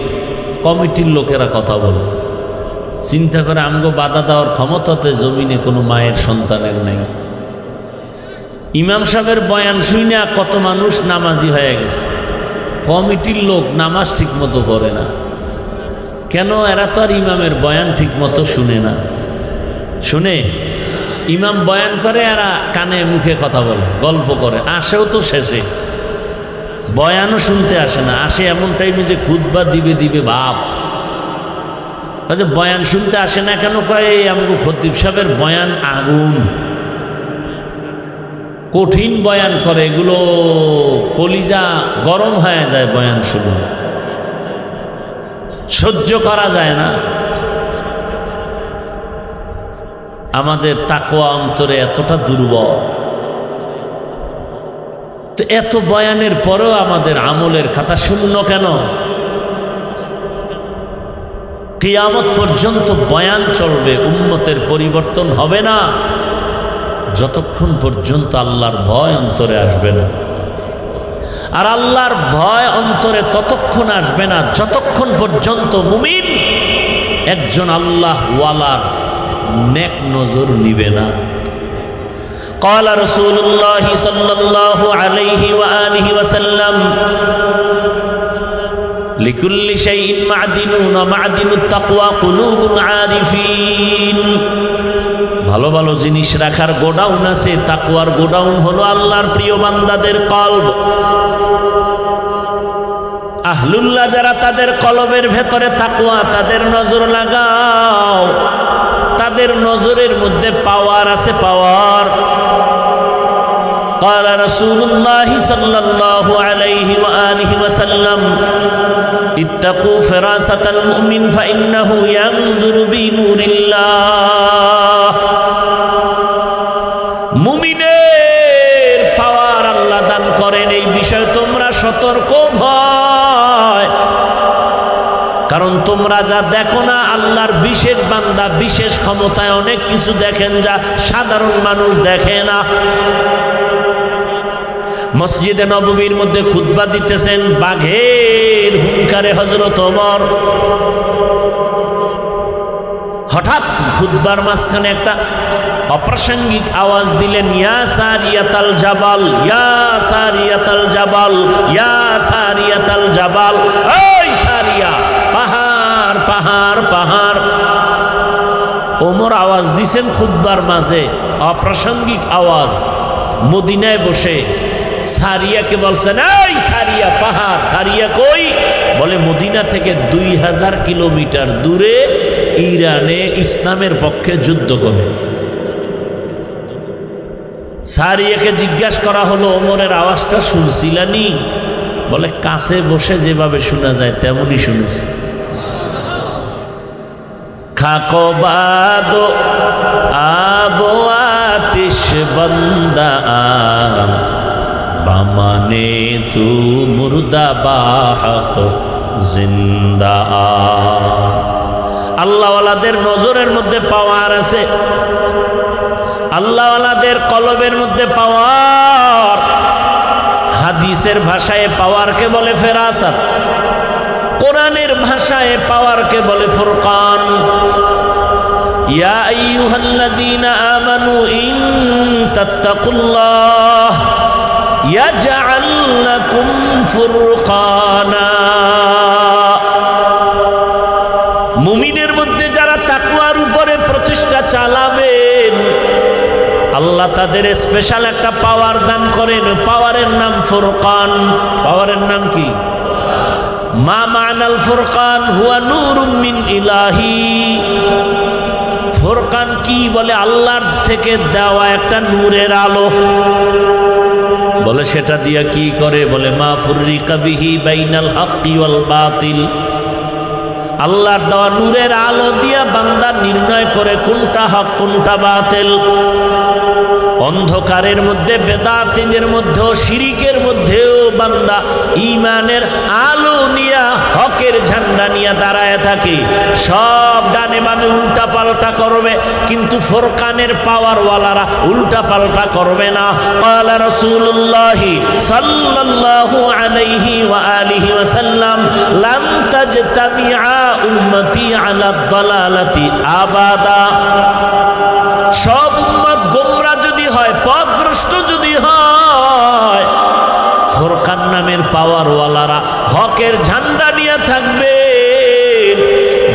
কমিটির লোকেরা কথা বলে, চিন্তা করে আমগো বাধা দেওয়ার ক্ষমতাতে জমিনে কোনো মায়ের সন্তানের নেই। ইমাম সাহেবের বয়ান শুনে কত মানুষ নামাজি হয়ে গেছে। কমিটির লোক নামাজ ঠিক মতো পড়ে না কেন? এরা তো আর ইমামের বয়ান ঠিক মতো শুনে না। শুনে ইমাম বয়ান করে, এরা কানে মুখে কথা বলে, গল্প করে, আসেও তো শেষে, বয়ানও শুনতে আসে না। আসে এমন টাইমে যে খুতবা দিবে ভাব। আচ্ছা, বয়ান শুনতে আসে না কেন? কয় এই আমগো খতিব সাহেবের বয়ান আগুন, কঠিন বয়ান করে, এগুলো কলিজা গরম হয়ে যায় বয়ান শুনে, সহ্য করা যায় না। আমাদের তাকওয়া অন্তরে এতটা দুর্বল, তো এত বয়ানের পরেও আমাদের আমলের খাতা শূন্য কেন? কিয়ামত পর্যন্ত বয়ান চলবে, উম্মতের পরিবর্তন হবে না যতক্ষণ পর্যন্ত আল্লাহর ভয় অন্তরে আসবে না। আর আল্লাহর ভয় অন্তরে ততক্ষণ আসবে না যতক্ষণ পর্যন্ত মুমিন একজন আল্লাহ ওয়ালার নেক নজর নিবে না। قال رسول الله صلى الله عليه وآله وسلم لكل شيء معدن ومعدن التقوى قلوب عارفين। ভালো ভালো জিনিস রাখার গোডাউন আছে, তাকওয়ার গোডাউন হলো আল্লাহর প্রিয় বান্দাদের কলব। আহলুল্লাহ যারা, তাদের কলবের ভেতরে তাকওয়া, তাদের নজর লাগাও, তাদের নজরের মধ্যে পাওয়ার আছে, পাওয়ার। قال رسول الله صلى الله عليه وآله وسلم اتقوا فراسة المؤمن فإنه ينظر بنور الله। মুমিনের পাওয়ার আল্লাহ দান করেন, এই বিষয়ে তোমরা সতর্ক ভয়, কারণ তোমরা যা দেখো না, আল্লাহর বিশেষ বান্দা বিশেষ ক্ষমতায় অনেক কিছু দেখেন যা সাধারণ মানুষ দেখে না। মসজিদে নববীর মধ্যে খুতবা দিতেছেন, বাঘের হুঙ্কারে হযরত ওমর হঠাৎ খুতবার মাঝখানে একটা অপ্রাসঙ্গিক আওয়াজ দিলেন, ইয়া সারিয়াতাল জাবাল, ইয়া সারিয়াতাল জাবাল, ইয়া সারিয়াতাল জাবাল। ওই সারিয়া, পাহাড় পাহাড় পাহাড়। ওমর আওয়াজ দিছেন খুতবার মাঝে, অপ্রাসঙ্গিক আওয়াজ। মদিনায় বসে সারিয়াকে বলছেন, এই সারিয়া, পাহাড়। সারিয়া কই? বলে মদিনা থেকে 2000 কিলোমিটার দূরে ইরানে ইসলামের পক্ষে যুদ্ধ করে। সারিয়াকে জিজ্ঞাসা করা হলো, ওমরের আওয়াজটা শুনছিলানি? বলে কাছে বসে যেভাবে শোনা যায় তেমনই শুনেছি। খাকো বাদো আবো আতিশ বন্দা বামানে তু মুর্দা বাহক জিন্দা। আল্লাহওয়ালাদের নজরের মধ্যে পাওয়ার আছে, আল্লাহওয়ালাদের কলবের মধ্যে পাওয়ার। হাদিসের ভাষায় পাওয়ারকে বলে ফেরাসাত, কোরআনের ভাষায় পাওয়ারকে বলে ফুরকান। ইয়া আইয়ুহাল্লাযীনা আমানু ইন তাত্তাকুল্লাহ ইয়াজআল লাকুম ফুরকানা। মুমিনের মধ্যে যারা তাকওয়ার উপরে প্রচেষ্টা চালাবেন, আল্লাহ তাদের স্পেশাল একটা পাওয়ার দান করেন। পাওয়ারের নাম ফুরকান। পাওয়ারের নাম কি? মা মানাল ফুরকান হুয়া নূরুম মিন ইলাহি। ফুরকান কি? বলে আল্লাহর থেকে দেওয়া একটা নূরের আলো। বলে সেটা দিয়া কি করে? বলে মা ফুররিকা বিহি বাইনাল হাক্কি ওয়াল বাতিল। আল্লাহর দেওয়া নূরের আলো দিয়া বান্দা নির্ণয় করে কোনটা হক কোনটা বাতিল। অন্ধকারের মধ্যে, বেদাতীদের মধ্যেও, শিরিকের মধ্যেও বান্দা ঈমানের আলো নিয়া, হকের ঝান্ডা নিয়ে দাঁড়ায় থাকে। সব ডানে বামে উল্টা পাল্টা করবে, কিন্তু ফুরকানের পাওয়ারওয়ালারা উল্টা পাল্টা করবে না। ক্বালা রাসূলুল্লাহ সাল্লাল্লাহু আলাইহি ওয়া আলিহি ওয়াসাল্লাম লাম তাজতামিআ উম্মতি আলা দালালাতি আবাদা। সব উম্মত গোমরা যদি হয়, পথভ্রষ্ট যদি হয়, ফুরকান নামের পাওয়ারওয়ালারা হকের ঝান্ডা নিয়ে থাকবে।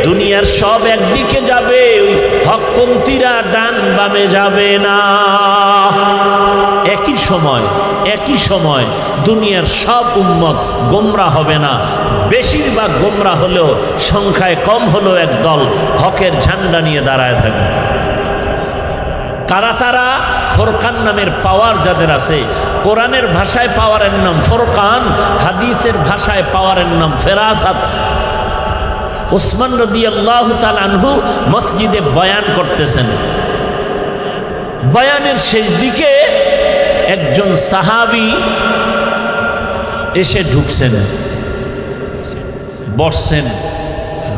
দুনিয়ার সব একদিকে যাবে, হকপন্থীরা ডান বামে যাবে না। একই সময় দুনিয়ার সব উম্মত গোমরা হবে না। বেশিরভাগ গোমরা হলেও সংখ্যায় কম হলেও একদল হকের ঝান্ডা নিয়ে দাঁড়ায় থাকবে। কারা তারা? ফুরকান নামের পাওয়ার যাদের আছে। কোরআনের ভাষায় পাওয়ারের নাম ফুরকান, হাদিসের ভাষায় পাওয়ারের নাম ফেরাসাত। উসমান রাদিয়াল্লাহু তাআলা আনহু মসজিদে বয়ান করতেছেন। বয়ানের শেষ দিকে একজন সাহাবী এসে ঢুকছেন, বসছেন,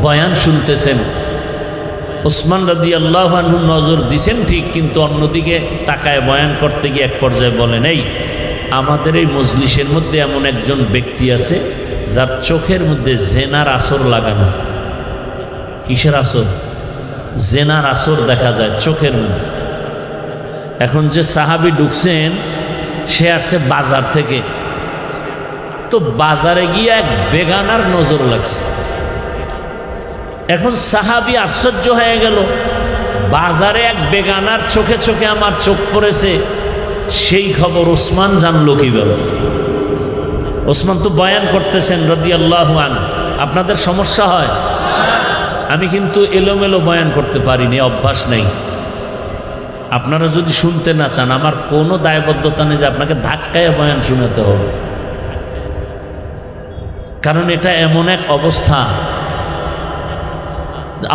বয়ান শুনতেছেন। উসমান রাদিয়াল্লাহু আনহু নজর দিছেন ঠিক, কিন্তু অন্যদিকে তাকায় বয়ান করতে গিয়ে এক পর্যায়ে বলেন, এই আমাদের এই মজলিসের মধ্যে এমন একজন ব্যক্তি আছে যার চোখের মধ্যে জেনার আসর লাগানো। কিসের আসর? জেনার আসর দেখা যায় চোখের মধ্যে। এখন যে সাহাবী ঢুকছেন সে আসছে বাজার থেকে, তো বাজারে গিয়ে এক বেগানার নজর লাগছে। এখন সাহাবী আশ্চর্য হয়ে গেল, বাজারে এক বেগানার চোখে চোখে আমার চোখ পড়েছে, সেই খবর ওসমান জানলো কিভাবে? ওসমান তো বয়ান করতেছেন রাদিয়াল্লাহু আনহু। আপনাদের সমস্যা হয়? আমি কিন্তু এলোমেলো বয়ান করতে পারিনি, অভ্যাস নেই। আপনারা যদি শুনতে না চান, আমার কোনো দায়বদ্ধতা নেই যে আপনাকে ধাক্কায় বয়ান শোনাতে হবে, কারণ এটা এমন এক অবস্থা,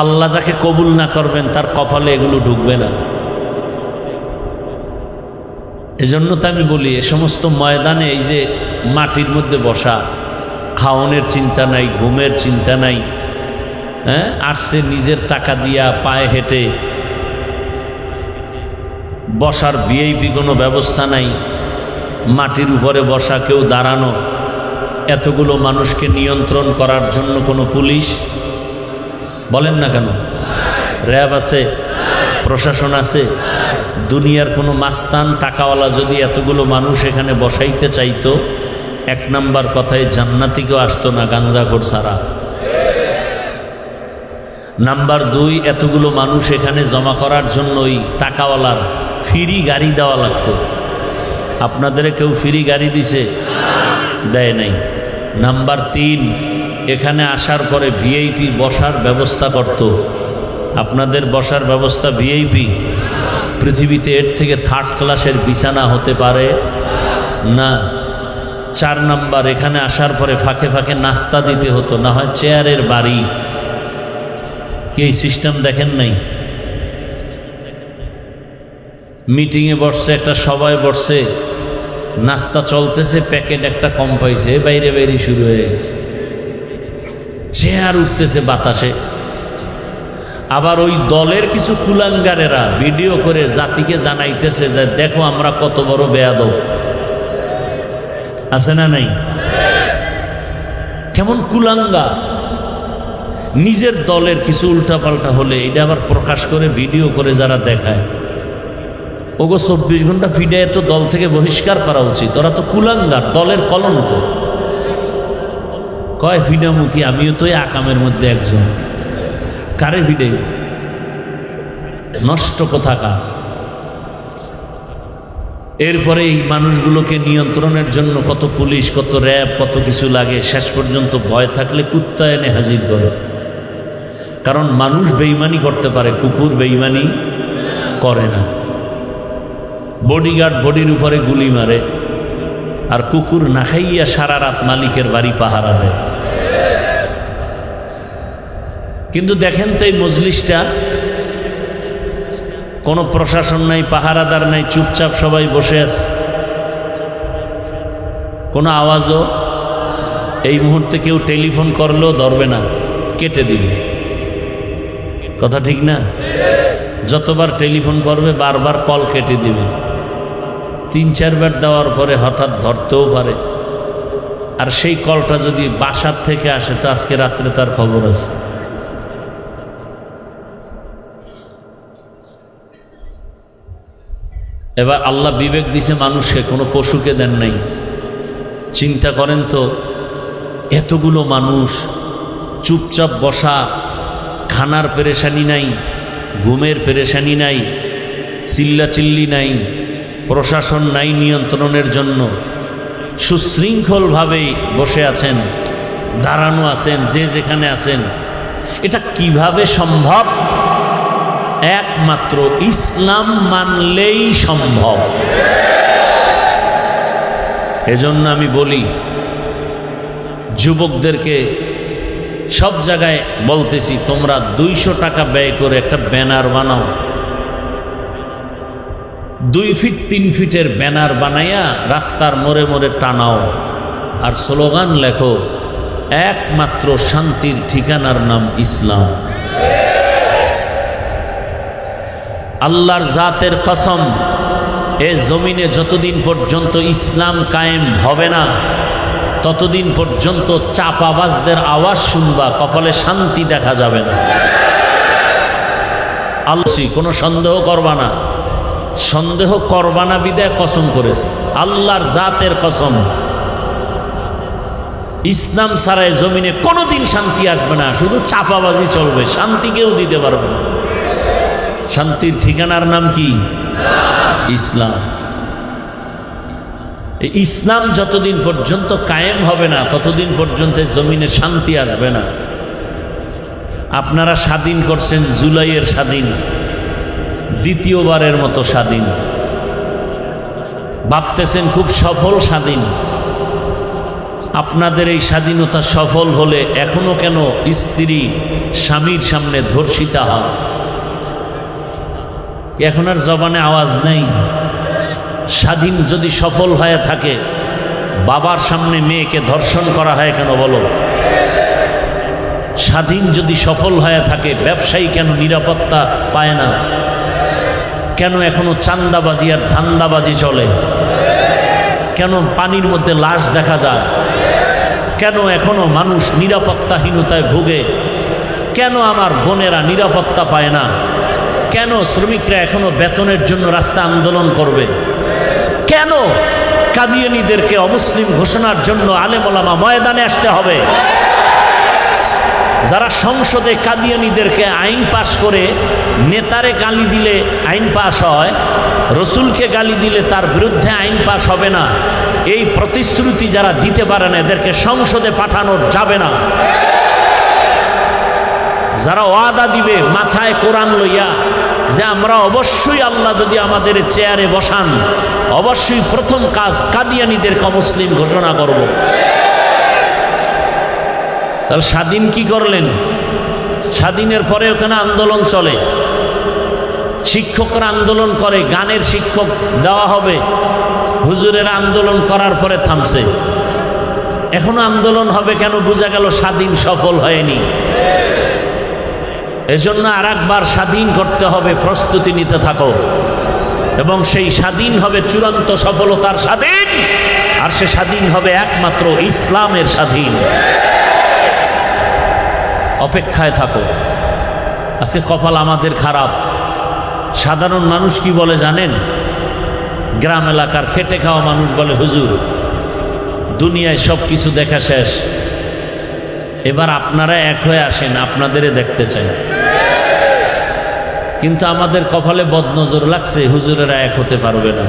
আল্লাহ যাকে কবুল না করবেন তার কপালে এগুলো ঢুকবে না। এজন্য তো আমি বলি, এ সমস্ত ময়দানে এই যে মাটির মধ্যে বসা, খাওয়ানোর চিন্তা নাই, ঘুমের চিন্তা নাই, হ্যাঁ, আসছে নিজের টাকা দিয়া পায়ে হেঁটে বসার ভিআইপি কোনো ব্যবস্থা নাই, মাটির উপরে বসা, কেউ দাঁড়ানো, এতগুলো মানুষকে নিয়ন্ত্রণ করার জন্য কোনো পুলিশ বলেন না কেন, র্যাব আছে, প্রশাসন আছে। দুনিয়ার কোনো মাস্তান টাকাওয়ালা যদি এতগুলো মানুষ এখানে বসাইতে চাইতো, এক নাম্বার কথায় জান্নাতিকেও আসতো না গাঞ্জাখোর ছাড়া। নাম্বার দুই, এতগুলো মানুষ এখানে জমা করার জন্য ওই টাকাওয়ালার ফ্রি গাড়ি দেওয়া লাগতো। আপনাদের কেউ ফ্রি গাড়ি দিছে? দেয় নাই। নাম্বার তিন, এখানে আসার পরে ভিআইপি বসার ব্যবস্থা করত। আপনাদের বসার ব্যবস্থা ভিআইপি? পৃথিবীতে এর থেকে থার্ড ক্লাসের বিছানা হতে পারে না। চার নাম্বার, এখানে আসার পরে ফাঁকে ফাঁকে নাস্তা দিতে হতো, না হয় চেয়ারের বাড়ি। কি এই সিস্টেম দেখেন নাই? মিটিংয়ে বসছে, একটা সবাই বসছে, নাস্তা চলতেছে, প্যাকেট একটা কম পাইছে, বাইরে বাইরে শুরু হয়ে গেছে, চেয়ার উঠতেছে বাতাসে। আবার ওই দলের কিছু কুলাঙ্গারেরা ভিডিও করে জাতিকে জানাইতেছে যে দেখো আমরা কত বড় বেয়াদব। আছে না নাই? কেমন কুলাঙ্গা! নিজের দলের কিছু উল্টাপাল্টা হলে এটা আবার প্রকাশ করে ভিডিও করে যারা দেখায়, ওগো 24 ঘন্টা ফিডে তো দল থেকে বহিষ্কার করা উচিত। ওরা তো কুলাঙ্গার, দলের কলঙ্ক। কয় ফিডামুখী, আমিও তো এই আকামের মধ্যে একজন। কারে ফিডে? নষ্ট কোথাকার। এরপরে এই মানুষগুলোকে নিয়ন্ত্রণের জন্য কত পুলিশ, কত র্যাব, কত কিছু লাগে। শেষ পর্যন্ত ভয় থাকলে কুত্তা এনে হাজির করে। কারণ মানুষ বেঈমানি করতে পারে, কুকুর বেঈমানি করে না। বডিগার্ড বডির উপরে গুলি মারে, আর কুকুর না খাইয়া সারা রাত মালিকের বাড়ি পাহারা দেয়। কিন্তু দেখেন তো এই মজলিসটা, কোনো প্রশাসন নাই, পাহারাদার নাই, চুপচাপ সবাই বসে আছে। কোনো আওয়াজও এই মুহূর্তে কেউ টেলিফোন করলেও ধরবে না, কেটে দিবে। কথা ঠিক না? যতবার টেলিফোন করবে বারবার কল কেটে দিবে। 3-4 বার দেওয়ার পরে হঠাৎ ধরতেও পারে। আর সেই কলটা যদি বাসার থেকে আসে তো আজকে রাত্রে তার খবর আছে। এবার আল্লাহ বিবেক দিছে মানুষকে, কোনো পশুকে দেন নাই। চিন্তা করেন তো, এতগুলো মানুষ চুপচাপ বসা, খানার পেরেশানি নাই, ঘুমের পেরেশানি নাই, চিল্লাচিল্লি নাই, প্রশাসন নাই নিয়ন্ত্রণের জন্য, সুশৃঙ্খলভাবেই বসে আছেন, দাঁড়ানো আছেন, যে যেখানে আছেন। এটা কিভাবে সম্ভব? একমাত্র ইসলাম মানলেই সম্ভব। এজন্য আমি বলি যুবকদেরকে, সব জায়গায় বলতেছি, তোমরা 200 টাকা ব্যয় করে একটা ব্যানার বানাও। 2 ফিট 3 ফিটের ব্যানার বানাইয়া রাস্তার মোড়ে মোড়ে টানাও, আর স্লোগান লেখো, একমাত্র শান্তির ঠিকানার নাম ইসলাম। আল্লাহর জাতের কসম, এ জমিনে যতদিন পর্যন্ত ইসলাম কায়েম হবে না ততদিন পর্যন্ত চাপাবাজদের আওয়াজ শুনবা, কপালে শান্তি দেখা যাবে না। আল্লাহ কোনো সন্দেহ করবা না, সন্দেহ করবা না বিদায় কসম করেছে, আল্লাহর জাতের কসম। ইসলাম ছাড়াই জমিনে কোনোদিন শান্তি আসবে না, শুধু চাপাবাজি চলবে, শান্তি কেউ দিতে পারবে না। শান্তির ঠিকানার নাম কি? ইসলাম। ইসলাম যতদিন পর্যন্ত কায়েম হবে না ততদিন পর্যন্ত জমিনে শান্তি আসবে না। আপনারা স্বাধীন করছেন জুলাইয়ের স্বাধীন, দ্বিতীয়বারের মতো স্বাধীন, ভাবতেছেন খুব সফল স্বাধীন। আপনাদের এই স্বাধীনতা সফল হলে এখনো কেন স্ত্রী স্বামীর সামনে ধর্ষিতা হয়? এখন আর জবানে আওয়াজ নেই? স্বাধীন যদি সফল হয়ে থাকে, বাবার সামনে মেয়েকে ধর্ষণ করা হয় কেন বলো? স্বাধীন যদি সফল হয়ে থাকে, ব্যবসায়ী কেন নিরাপত্তা পায় না? কেন এখনো চান্দাবাজি আর ধান্দাবাজি চলে? কেন পানির মধ্যে লাশ দেখা যায়? কেন এখনো মানুষ নিরাপত্তাহীনতায় ভোগে? কেন আমার বোনেরা নিরাপত্তা পায় না? কেন শ্রমিকরা এখনো বেতনের জন্য রাস্তা আন্দোলন করবে? কেন কাদিয়ানীদেরকে অমুসলিম ঘোষণার জন্য আলেম ওলামা ময়দানে আসতে হবে? যারা সংসদে কাদিয়ানীদেরকে আইন পাশ করে, নেতারে গালি দিলে আইন পাশ হয়, রসুলকে গালি দিলে তার বিরুদ্ধে আইন পাশ হবে না, এই প্রতিশ্রুতি যারা দিতে পারে না এদেরকে সংসদে পাঠানো যাবে না। যারা ওয়াদা দিবে মাথায় কোরআন লইয়া যে আমরা অবশ্যই আল্লাহ যদি আমাদের চেয়ারে বসান, অবশ্যই প্রথম কাজ কাদিয়ানীদেরকে অমুসলিম ঘোষণা করব। তাহলে স্বাধীন কি করলেন? স্বাধীনের পরে ওখানে আন্দোলন চলে, শিক্ষকরা আন্দোলন করে, গানের শিক্ষক দেওয়া হবে, হুজুরের আন্দোলন করার পরে থামছে। এখনো আন্দোলন হবে কেন? বোঝা গেল স্বাধীন সফল হয়নি। এজন্য আর একবার স্বাধীন করতে হবে, প্রস্তুতি নিতে থাকো, এবং সেই স্বাধীন হবে চূড়ান্ত সফলতার স্বাধীন, আর সে স্বাধীন হবে একমাত্র ইসলামের স্বাধীন। অপেক্ষায় থাকো। আজকে কপাল আমাদের খারাপ। সাধারণ মানুষ কি বলে জানেন? গ্রাম এলাকার খেটে খাওয়া মানুষ বলে, হুজুর দুনিয়ায় সব কিছু দেখা শেষ, এবার আপনারা এক হয়ে আসেন, আপনাদের দেখতে চাই। কিন্তু আমাদের কপালে বদনজর লাগছে, হুজুরেরা এক হতে পারবে না।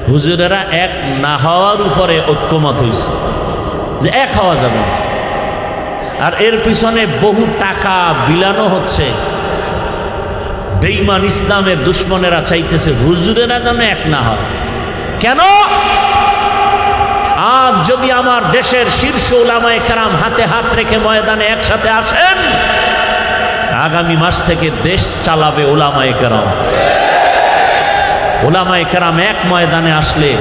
হুজুরেরা এক না হওয়ার উপরে ঐক্যমত হয়েছে যে এক হওয়া যাবে না, আর এর পিছনে বহু টাকা বিলানো হচ্ছে। বেঈমান ইসলামের দুশ্মনেরা চাইতেছে হুজুরেরা যেন এক না হয়। কেন? আজ যদি আমার দেশের শীর্ষ উলামায়ে কেরাম হাতে হাত রেখে ময়দানে একসাথে আসেন, আগামী মাস থেকে দেশ চালাবে উলামায়ে কেরাম। উলামায়ে কেরাম এক ময়দানে আসলে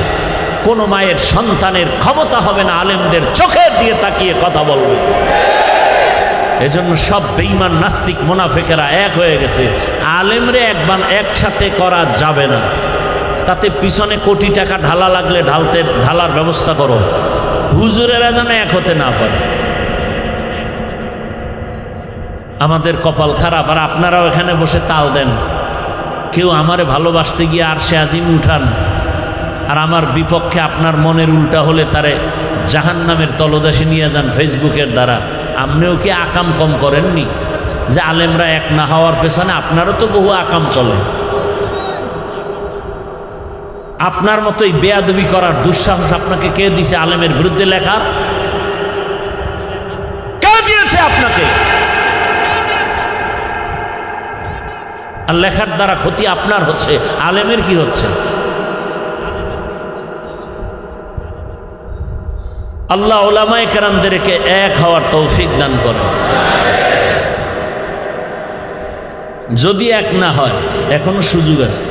কোনো মায়ের সন্তানের ক্ষমতা হবে না আলেমদের চোখের দিয়ে তাকিয়ে কথা বলবে। এজন্য সব বেঈমান নাস্তিক মুনাফিকেরা এক হয়ে গেছে। আলেমরে একসাথে করা যাবে না, তাতে পিছনে কোটি টাকা ঢালা লাগলে ঢালার ব্যবস্থা করো, হুজুরেরা যেন এক হতে না পারে। আমাদের কপাল খারাপ, আর আপনারাও এখানে বসে তাল দেন। কেউ আমারে ভালোবাসতে গিয়ে আরশে আজিম উঠান, আর আমার বিপক্ষে আপনার মনের উল্টা হলে তারে জাহান্নামের তলদেশে নিয়ে যান ফেসবুকের দ্বারা। আপনিও কি আকাম কম করেননি যে আলেমরা এক না হওয়ার পেছনে আপনারও তো বহু আকাম চলে? আপনার মতোই বেয়াদবি করার দুঃসাহস আপনাকে কে দিছে? আলেমের বিরুদ্ধে লেখা কে দিয়েছে আপনাকে? আর লেখার দ্বারা ক্ষতি আপনার হচ্ছে, আলেমের কি হচ্ছে? আল্লাহ উলামায়ে কেরামদেরকে এক হওয়ার তৌফিক দান করেন। যদি এক না হয় এখনো সুযোগ আছে,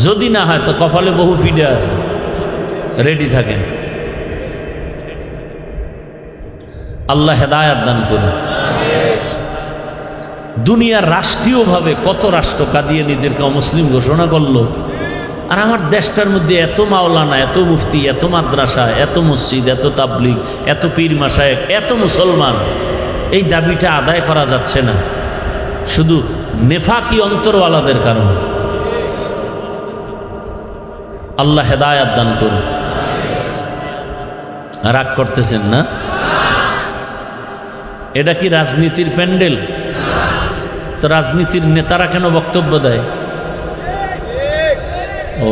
যদি না হয় তো কপালে বহু ফিডে আছে, রেডি থাকেন। আল্লাহ হেদায়াত দান করুন। দুনিয়ার রাষ্ট্রীয়ভাবে কত রাষ্ট্র কাদিয়ানীদেরকে অমুসলিম ঘোষণা করলো, আর আমার দেশটার মধ্যে এত মাওলানা, এত মুফতি, এত মাদ্রাসা, এত মসজিদ, এত তাবলিগ, এত পীর মাশায়েখ, এত মুসলমান, এই দাবিটা আদায় করা যাচ্ছে না শুধু নেফাকি অন্তরওয়ালাদের কারণে। আল্লাহ হেদায়াত দান করুন। রাগ করতেছেন না? এটা কি রাজনীতির প্যান্ডেল? তো রাজনীতির নেতারা কেন বক্তব্য দেয়? ও,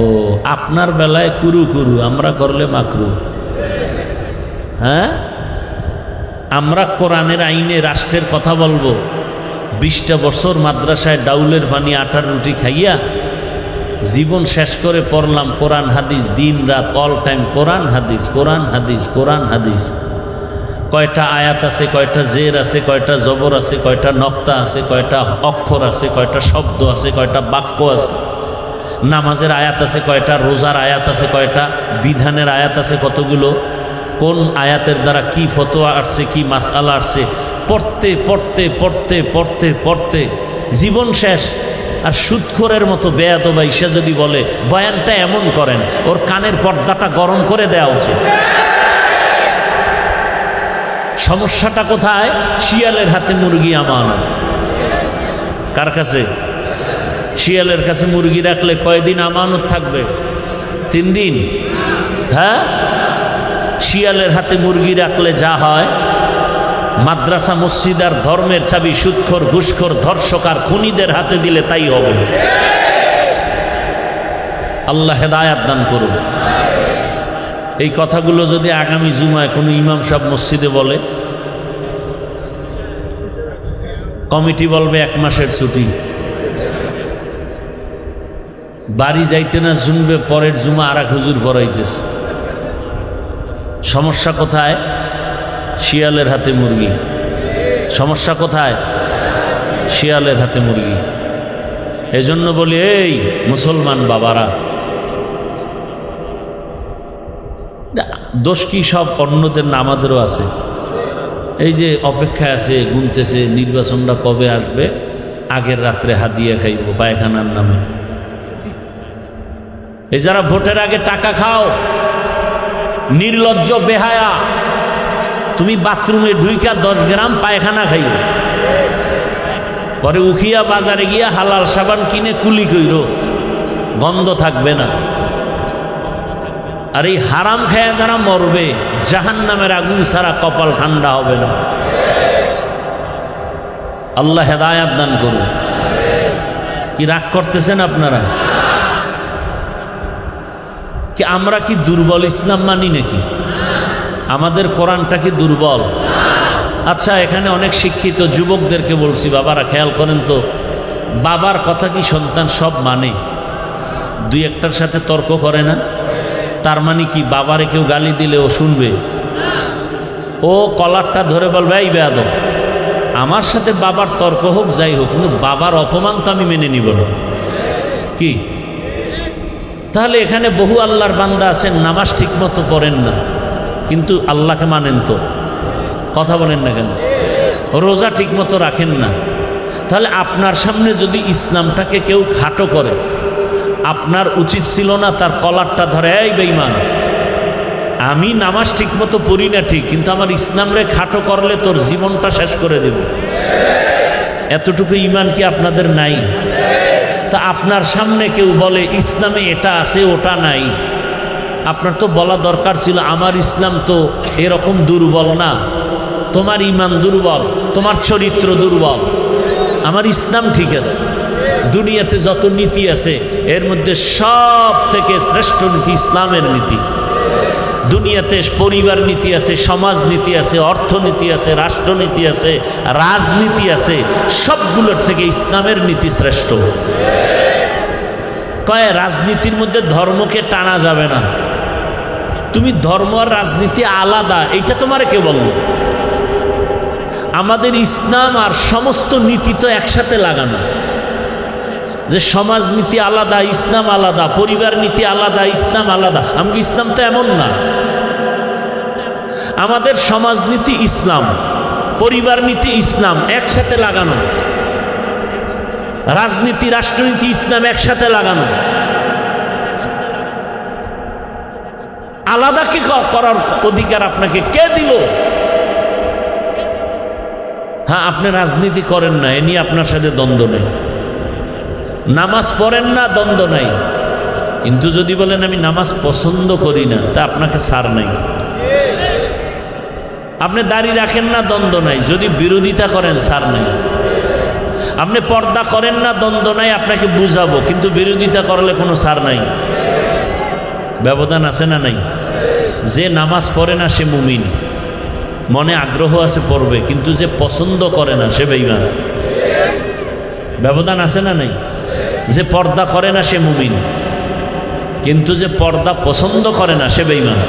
আপনার বেলায় কুরু কুরু, আমরা করলে মাকরু। হ্যাঁ, আমরা কোরআনের আইনে রাষ্ট্রের কথা বলবো। 20টা বছর মাদ্রাসায় ডাউলের পানি আটার রুটি খাইয়া জীবন শেষ করে পড়লাম কোরআন হাদিস, দিন রাত অল টাইম কোরআন হাদিস, কোরআন হাদিস, কোরআন হাদিস। কয়টা আয়াত আছে, কয়টা জের আছে, কয়টা জবর আছে, কয়টা নক্তা আছে, কয়টা অক্ষর আছে, কয়টা শব্দ আছে, কয়টা বাক্য আছে, নামাজের আয়াত আছে কয়টা, রোজার আয়াত আছে কয়টা, বিধানের আয়াত আছে কতগুলো, কোন আয়াতের দ্বারা কি ফতোয়া আসছে, কি মাসআলা আসছে, পড়তে পড়তে পড়তে পড়তে পড়তে জীবন শেষ। আর সুদখোরের মতো বেয়াদব আইসা যদি বলে বয়ানটা এমন করেন, ওর কানের পর্দাটা গরম করে দেওয়া উচিত। সমস্যাটা কোথায়? শিয়ালের হাতে মুরগি আমানত। কার কাছে? শিয়ালের কাছে মুরগি রাখলে কয়দিন আমানত থাকবে? 3 দিন। হ্যাঁ, শিয়ালের হাতে মুরগি রাখলে যা হয়, মাদ্রাসা মসজিদ আর ধর্মের চাবি সুদখোর, ঘুষখোর, ধর্ষক আর খুনিদের হাতে দিলে তাই হবে। আল্লাহ হেদায়াত দান করুন। এই কথাগুলো যদি আগামী জুমায় কোনো ইমাম সাহেব মসজিদে বলে, কমিটি বলবে 1 মাসের ছুটি। বাড়ি যাইতে না শুনবে পরের জুমা আর এক হুজুর পড়াইতেছে। সমস্যা কোথায়? শিয়ালের হাতে মুরগি। সমস্যা কোথায়? শিয়ালের হাতে মুরগি। এজন্য বলি, এই মুসলমান বাবারা, দোষ কি সব অন্যদের না আমাদেরও আছে? এই যে অপেক্ষায় আছে, গুনতেছে নির্বাচনটা কবে আসবে, আগের রাত্রে হাদিয়া খাইব পায়খানার নামে। এই যারা ভোটের আগে টাকা খাও, নির্লজ্জ বেহায়া, তুমি বাথরুমে ঢুইকা 10 গ্রাম পায়খানা খাইও, পরে উখিয়া বাজারে গিয়া হালাল সাবান কিনে কুলি কইরো, গন্ধ থাকবে না। আর এই হারাম খায়া যারা মরবে, জাহান্নামের আগুন ছাড়া কপাল ঠান্ডা হবে না। আল্লাহ হেদায়াত দান করুন। কি রাগ করতেছেন আপনারা? কি আমরা কি দুর্বল ইসলাম মানি নাকি? আমাদের কোরআনটা কি দুর্বল? আচ্ছা, এখানে অনেক শিক্ষিত যুবকদেরকে বলছি, বাবারা খেয়াল করেন তো, বাবার কথা কি সন্তান সব মানে? 2-1টার সাথে তর্ক করে না? তার মানে কি বাবারে কেউ গালি দিলে ও শুনবে? ও কলারটা ধরে বলবে, এই বেয়াদব, আমার সাথে বাবার তর্ক হোক যাই হোক, কিন্তু বাবার অপমান তো আমি মেনে নিব না। কি? তাহলে এখানে বহু আল্লাহর বান্দা আছেন, নামাজ ঠিক মতো পড়েন না, কিন্তু আল্লাহকে মানেন তো, কথা বলেন না কেন? রোজা ঠিক মতো রাখেন না। তাহলে আপনার সামনে যদি ইসলামটাকে কেউ খাটো করে, আপনার উচিত ছিল না তার কলারটা ধরে, এই বেঈমান, আমি নামাজ ঠিক মতো পড়ি না ঠিক, কিন্তু আমার ইসলামরে খাটো করলে তোর জীবনটা শেষ করে দেব। এতটুকু ঈমান কি আপনাদের নাই? তা আপনার সামনে কেউ বলে ইসলামে এটা আছে ওটা নাই, আপনার তো বলা দরকার ছিল, আমার ইসলাম তো এরকম দুর্বল না, তোমার ঈমান দুর্বল, তোমার চরিত্র দুর্বল, আমার ইসলাম ঠিক আছে। দুনিয়াতে যত নীতি আছে এর মধ্যে সব থেকে শ্রেষ্ঠ নীতি ইসলামের নীতি। দুনিয়াতে পরিবার নীতি আছে, সমাজ নীতি আছে, অর্থনীতি আছে, রাষ্ট্রনীতি আছে, রাজনীতি আছে, সবগুলোর থেকে ইসলামের নীতি শ্রেষ্ঠ। কয় রাজনীতির মধ্যে ধর্মকে টানা যাবে না, তুমি ধর্ম আর রাজনীতি আলাদা, এইটা তোমারে কে বলল? আমাদের ইসলাম আর সমস্ত নীতি তো একসাথে লাগানো, যে সমাজ নীতি আলাদা, ইসলাম আলাদা, পরিবার নীতি আলাদা, ইসলাম আলাদা। আমাকে ইসলাম তো এমন না, আমাদের সমাজ নীতি ইসলাম, পরিবার নীতি ইসলাম একসাথে লাগানো, রাজনীতি রাষ্ট্রনীতি ইসলাম একসাথে লাগানো। আলাদা কি করার অধিকার আপনাকে কে দিল? হ্যাঁ, আপনি রাজনীতি করেন না, এ নিয়ে আপনার সাথে দ্বন্দ্ব নেই। নামাজ পড়েন না, দ্বন্দ্ব নাই। কিন্তু যদি বলেন আমি নামাজ পছন্দ করি না, তা আপনাকে ছাড় নাই। আপনি দাড়ি রাখেন না, দ্বন্দ্ব নাই। যদি বিরোধিতা করেন, ছাড় নাই। আপনি পর্দা করেন না, দ্বন্দ্ব নাই, আপনাকে বুঝাবো। কিন্তু বিরোধিতা করলে কোনো ছাড় নাই। ব্যবধান আছে না নাই? যে নামাজ পড়ে না সে মুমিন, মনে আগ্রহ আছে পড়বে, কিন্তু যে পছন্দ করে না সে বেঈমান। ব্যবধান আছে না নাই? যে পর্দা করে না সে মুমিন, কিন্তু যে পর্দা পছন্দ করে না সে বেঈমান।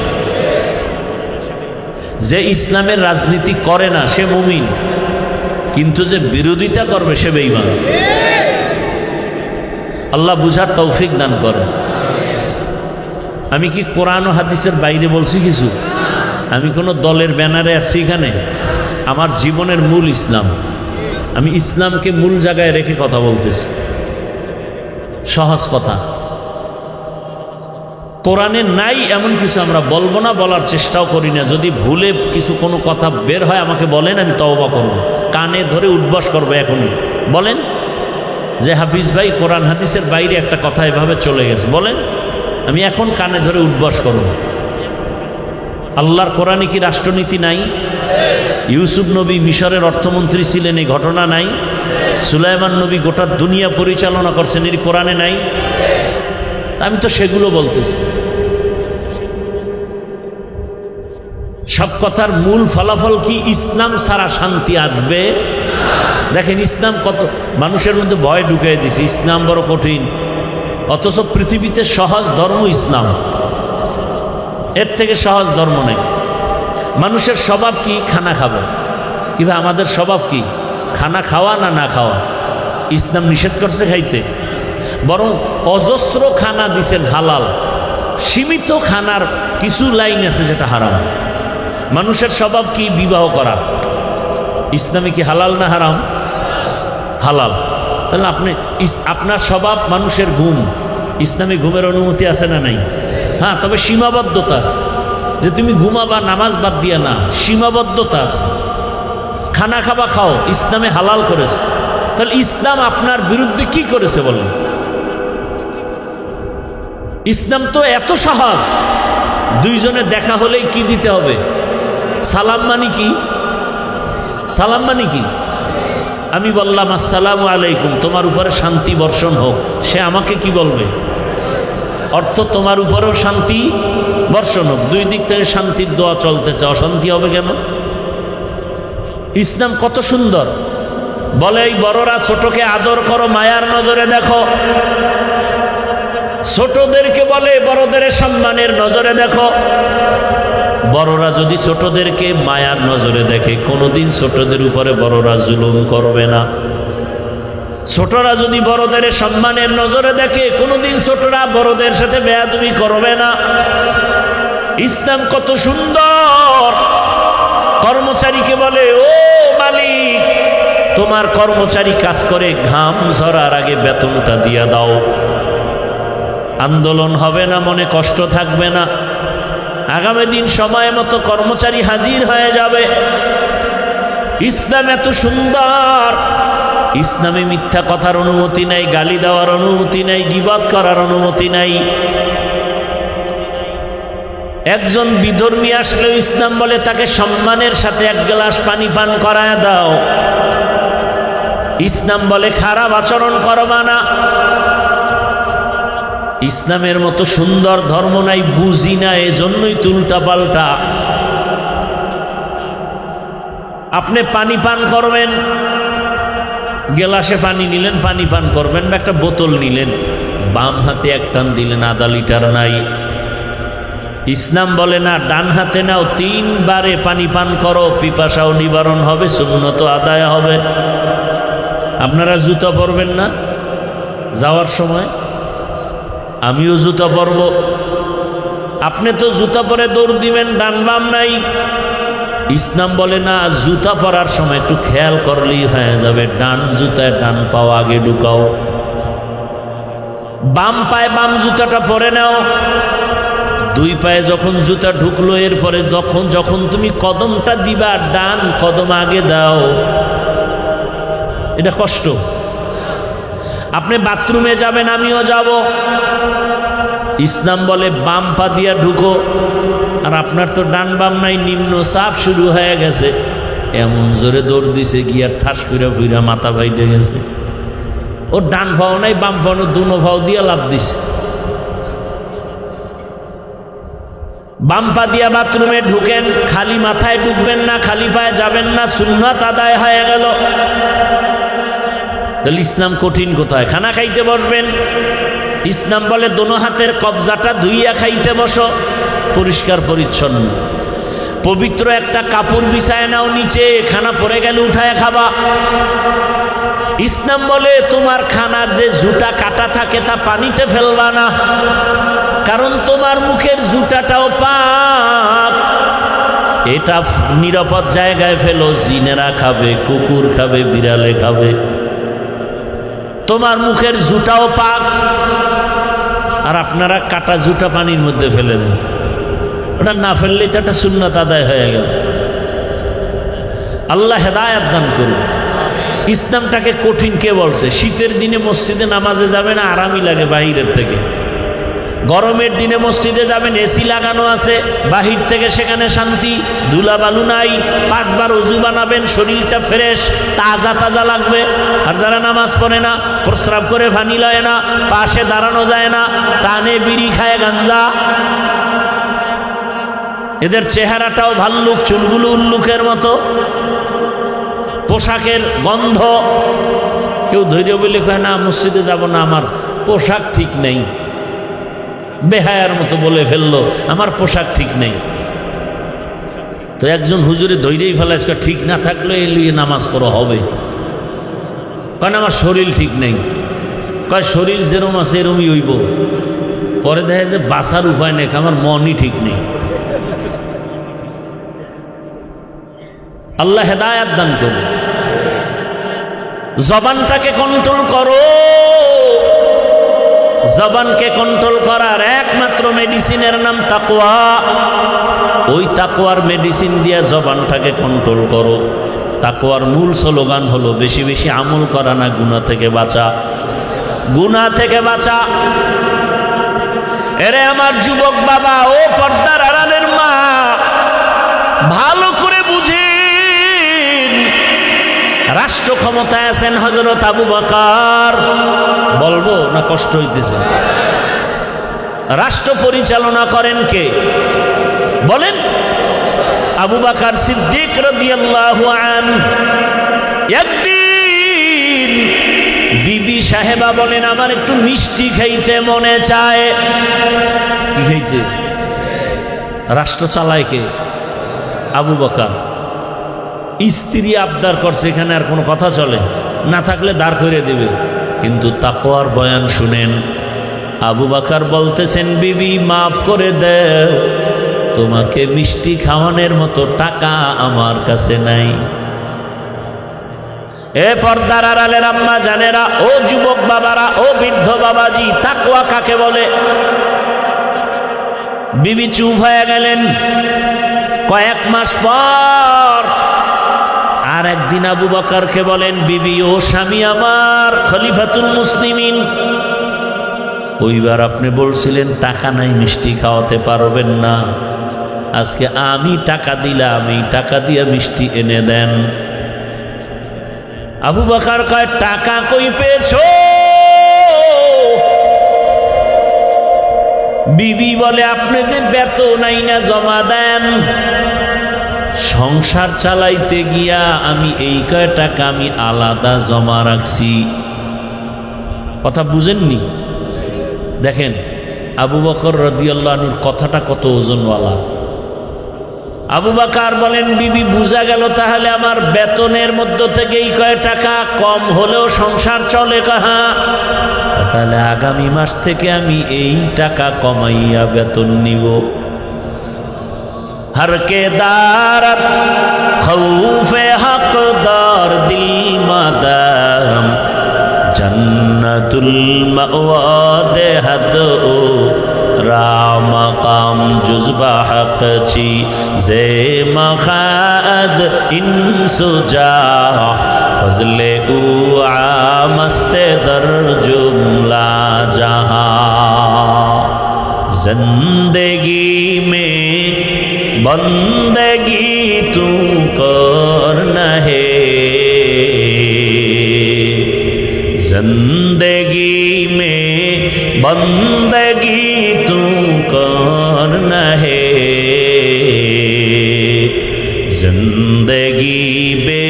যে ইসলামের রাজনীতি করে না সে মুমিন, কিন্তু যে বিরোধিতা করবে সে বেঈমান। আল্লাহ বুঝার তৌফিক দান করেন। আমি কি কোরআন ও হাদিসের বাইরে বলছি কিছু? আমি কোনো দলের ব্যানারে আসছি এখানে? আমার জীবনের মূল ইসলাম। আমি ইসলামকে মূল জায়গায় রেখে কথা বলতেছি। সহজ কথা। কোরআনে নাই এমন কিছু আমরা বলবো না, বলার চেষ্টাও করি না। যদি ভুলে কিছু কোনো কথা বের হয় আমাকে বলেন, আমি তওবা করব, কানে ধরে উঠবস করবো। এখনই বলেন যে হাফিজ ভাই কোরআন হাদিসের বাইরে একটা কথা এভাবে চলে গেছে, বলেন, আমি এখন কানে ধরে উঠবস করব। আল্লাহর কোরআনে কি রাষ্ট্রনীতি নাই? ইউসুফ নবী মিশরের অর্থমন্ত্রী ছিলেন, এই ঘটনা নাই? সুলাইমান নবী গোটা দুনিয়া পরিচালনা করছেন, এর কোরআনে নাই? আমি তো সেগুলো বলতেছি। সব কথার মূল ফলাফল কি? ইসলাম ছাড়া শান্তি আসবে? দেখেন ইসলাম কত মানুষের মধ্যে ভয় ঢুকিয়ে দিছে, ইসলাম বড় কঠিন। অথচ পৃথিবীতে সহজ ধর্ম ইসলাম, এর থেকে সহজ ধর্ম নেই। মানুষের স্বভাব কি? খানা খাবে। কিংবা আমাদের স্বভাব কি? খানা খাওয়া না না খাওয়া। ইসলাম নিষেধ করছে খাইতে, বরং অজস্র খানা দিছেন হালাল। সীমিত খানার কিছু লাইন আছে যেটা হারাম। মানুষের স্বভাব কি? বিবাহ করা। ইসলামে কি হালাল না হারাম? হালাল। তাহলে আপনার স্বভাব মানুষের ঘুম। ইসলামে ঘুমের অনুমতি আছে না নাই? হ্যাঁ, তবে সীমাবদ্ধতা আছে, যে তুমি ঘুমাবা নামাজ বাদ দিয়া না, সীমাবদ্ধতা আছে। খানা খাবা, খাও, ইসলামে হালাল করেছে। তাহলে ইসলাম আপনার বিরুদ্ধে কি করেছে বলেন? ইসলাম তো এত সহজ। দুইজনে দেখা হলেই কি দিতে হবে? সালাম। মানে কি? সালাম মানে কি? আমি বললাম আসসালামু আলাইকুম, তোমার উপরে শান্তি বর্ষণ হোক। সে আমাকে কি বলবে? অর্থ তোমার উপরেও শান্তি বর্ষণ হোক। দুই দিক থেকে শান্তির দোয়া চলতেছে, অশান্তি হবে কেন? ইসলাম কত সুন্দর। বলে এই বড়রা ছোটকে আদর করো, মায়ার নজরে দেখো। ছোটদেরকে বলে বড়দের সম্মানের নজরে দেখো। বড়রা যদি ছোটদেরকে মায়ার নজরে দেখে, কোনোদিন ছোটদের উপরে বড়রা জুলুম করবে না। ছোটরা যদি বড়দের সম্মানের নজরে দেখে, কোনোদিন ছোটরা বড়দের সাথে বেয়াদবি করবে না। ইসলাম কত সুন্দর। কর্মচারীকে বলে ও মালিক, তোমার কর্মচারী কাজ করে ঘাম ঝরার আগে বেতনটা দিয়া দাও। আন্দোলন হবে না, মনে কষ্ট থাকবে না। আগামী দিন সময় মতো কর্মচারী হাজির হয়ে যাবে। ইসলাম এত সুন্দর। ইসলামে মিথ্যা কথার অনুমতি নাই, গালি দেওয়ার অনুমতি নাই, গীবত করার অনুমতি নাই। একজন বিধর্মী আসলেও ইসলাম বলে তাকে সম্মানের সাথে এক গ্লাস পানি পান করায় দাও। ইসলাম বলে খারাপ আচরণ করবা না। ইসলামের মতো সুন্দর ধর্ম নাই, বুঝি না, এজন্যই তুলটা পাল্টা। আপনি পানি পান করবেন, গেলাসে পানি নিলেন, পানি পান করবেন, বা একটা বোতল নিলেন, বাম হাতে এক টান দিলেন, আধা লিটার নাই। ইসলাম বলে না, ডান হাতে নাও, 3 বারে পানি পান করো, পিপাসাও নিবারণ হবে, সুন্নত আদায় হবে। আপনারা জুতা পরবেন না যাওয়ার সময়? আমিও জুতা পরব। আপনি তো জুতা পরে দৌড় দিবেন, ডান বাম নাই। ইসলাম বলে না, জুতা পরার সময় একটু খেয়াল করলেই হয়ে যাবে, ডান জুতায় ডান পাও আগে ঢুকাও, বাম পায়ে বাম জুতাটা পরে নাও। দুই পায়ে যখন জুতা ঢুকলো, এরপরে যখন তুমি কদমটা দিবা, ডান কদম আগে দাও। এটা কষ্ট। আপনি বাথরুমে যাবেন, আমিও যাব, ইসলাম বলে বাম পা দিয়া ঢুকো, আর আপনার তো ডান বাম নাই, নিম্ন চাপ শুরু হয়ে গেছে। এমন জোরে দৌড় দিছে, গিয়া ঠাস কইরা কইরা মাথা ভাইটে গেছে। ও ডান ভাও নাই, বাম ভাও নাই, দুনো ভাও দিয়া লাভ দিছে। বাম পা দিয়া বাথরুমে ঢুকেন, খালি মাথায় ঢুকবেন না, খালি পায়ে যাবেন না, সুন্নাত আদায় হয়ে গেল। তাহলে ইসলাম কঠিন কোথায়? খানা খাইতে বসবেন, ইসলাম বলে দোনো হাতের কবজাটা ধুইয়া খাইতে বসো, পরিষ্কার পরিচ্ছন্ন। পবিত্র একটা কাপড় বিছায় নাও নিচে, খানা পড়ে গেলে উঠায় খাবা। ইসলাম বলে তোমার খানার যে জুটা কাটা থাকে তা পানিতে ফেলবা না, কারণ তোমার মুখের জুটাটাও পাক। এটা নিরাপদ জায়গায় ফেলো, জিনেরা খাবে, কুকুর খাবে, বিড়ালে খাবে। তোমার মুখের জুটাও পাক, আর আপনারা কাটা জুটা পানির মধ্যে ফেলে দেন। ওটা না ফেললেই তো একটা সুন্নাত আদায় হয়ে গেল। আল্লাহ হেদায়েত দান করুন। ইসলামটাকে কঠিন কে বলছে? শীতের দিনে মসজিদে নামাজে যাবে না, আরামই লাগে বাহিরের থেকে। গরমের দিনে মসজিদে যাবেন, এসি লাগানো আছে, বাহির থেকে সেখানে শান্তি, ধুলাবালু নাই। 5 বার ওযু বানাবেন, শরীরটা ফ্রেশ, তাজা তাজা লাগবে। আর যারা নামাজ পড়ে না, প্রস্রাব করে পানি লয় না, পাশে দাঁড়ানো যায় না, টানে বিড়ি খায়, গাঞ্জা, এদের চেহারাটাও ভাল্লুক, চুলগুলো উল্লুকের মতো, পোশাকের গন্ধ। কেউ ধৈর্য বলে কয় না মসজিদে যাব না, আমার পোশাক ঠিক নেই। বেহায়ার মতো বলে ফেললো আমার পোশাক ঠিক নেই। তো একজন হুজুরে ধৈর্যই ফেলাইছে, ঠিক না থাকলে এই লিয়ে নামাজ পড়া হবে। কারণ আমার শরীর ঠিক নেই। কয় শরীর যেরম আছে এরমই হইব। পরে দেখা যায় বাঁচার উপায় নেই, আমার মনই ঠিক নেই। আল্লাহ হেদায়েত দান করুন। জবানটাকে কন্ট্রোল করো। জবানকে কন্ট্রোল করার একমাত্র মেডিসিনের নাম তাকওয়া। ওই তাকওয়ার মেডিসিন দিয়ে জবানটাকে কন্ট্রোল করো। তাকওয়ার মূল স্লোগান হলো বেশি বেশি আমল করা না, গুনাহ থেকে বাঁচা, গুনাহ থেকে বাঁচা। এরে আমার যুবক বাবা, ও পর্দার আড়ালের মা, ভালো করে বুঝেন, রাষ্ট্র ক্ষমতায় আছেন হযরত আবু বকর। বলবো না কষ্ট হইতেছে? রাষ্ট্র পরিচালনা করেন কে বলেন? আবু বকর সিদ্দিক রাদিয়াল্লাহু আনহু। একদিন বিবি সাহেবা বলেন, আমার একটু মিষ্টি খাইতে মনে চায়। কি খাইতে? রাষ্ট্র চালায় কে? আবু বকর। স্ত্রী আবদার করছে, এখানে আর কোনো কথা চলে না, থাকলে দাঁড় করে দেবে। কিন্তু তাকওয়ার বয়ান শুনেন, আবু বকর বলতেছেন, বিবি মাফ করে দে, তোমাকে মিষ্টি খাওয়ানোর মতো টাকা আমার কাছে নাই। এ পর্দার আড়ালের আম্মা জানেরা, ও যুবক বাবারা, ও বৃদ্ধ বাবাজি, তাকওয়া কাকে বলে? বিবি চুপ হয়ে গেলেন। কয়েক মাস পর আর একদিন আবু বকরকে বলেন, বিবি ও স্বামী আমার, খলিফাতুল মুসলিমিন, ওইবার আপনি বলছিলেন টাকা নাই, মিষ্টি খাওয়াতে পারবেন না, আজকে আমি টাকা দিলাম, এই টাকা দিয়ে মিষ্টি এনে দেন। আবু বকর কয়, টাকা কই পেয়েছো? বিবি বলে, আপনি যে বেতন আইনা জমা দেন, সংসার চালাইতে গিয়া আমি এই কয় টাকা আমি আলাদা জমা রাখছি। কথা বুঝেননি? দেখেন আবু বকর রাদিয়াল্লাহু আনহুর কথাটা কত ওজনওয়ালা। আবু বকর বলেন, বিবি বুঝা গেল, তাহলে আমার বেতনের মধ্য থেকে এই কয় টাকা কম হলেও সংসার চলে কাহা, তাহলে আগামী মাস থেকে আমি এই টাকা কমাইয়া বেতন নিব। हर के दारत खौफे हकदार दिल मदाम जन्नतुल मअवा दे हद রামাকাম জুজবা হক ছি জে মখাজ ইনসুজা ফজলে উ আমস্তে দর জুমলা जहां जिंदगी में बंदगी तू करना है जिंदगी में बंदगी तू करना है जिंदगी बे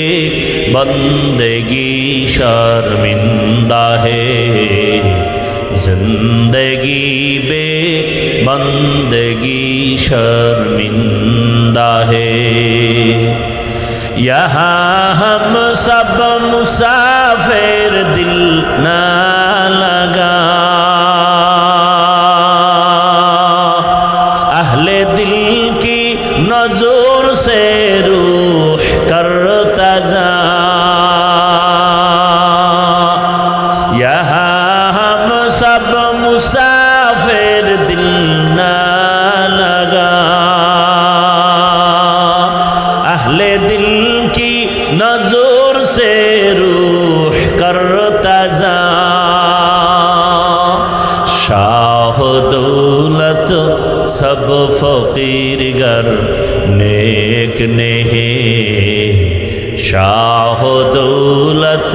बंदगी शर्मिंदा है जिंदगी बे बंदगी शर्मिंदा है यहाँ हम सब मुसाफिर दिल ना लगा अहले दिल की नजर से रूह करता जा सब मुसाफिर दिल ना लगा अहले दिल की नजर से रूह करता जा शाह दौलत सब फकीर गर नेक नहीं शाह दौलत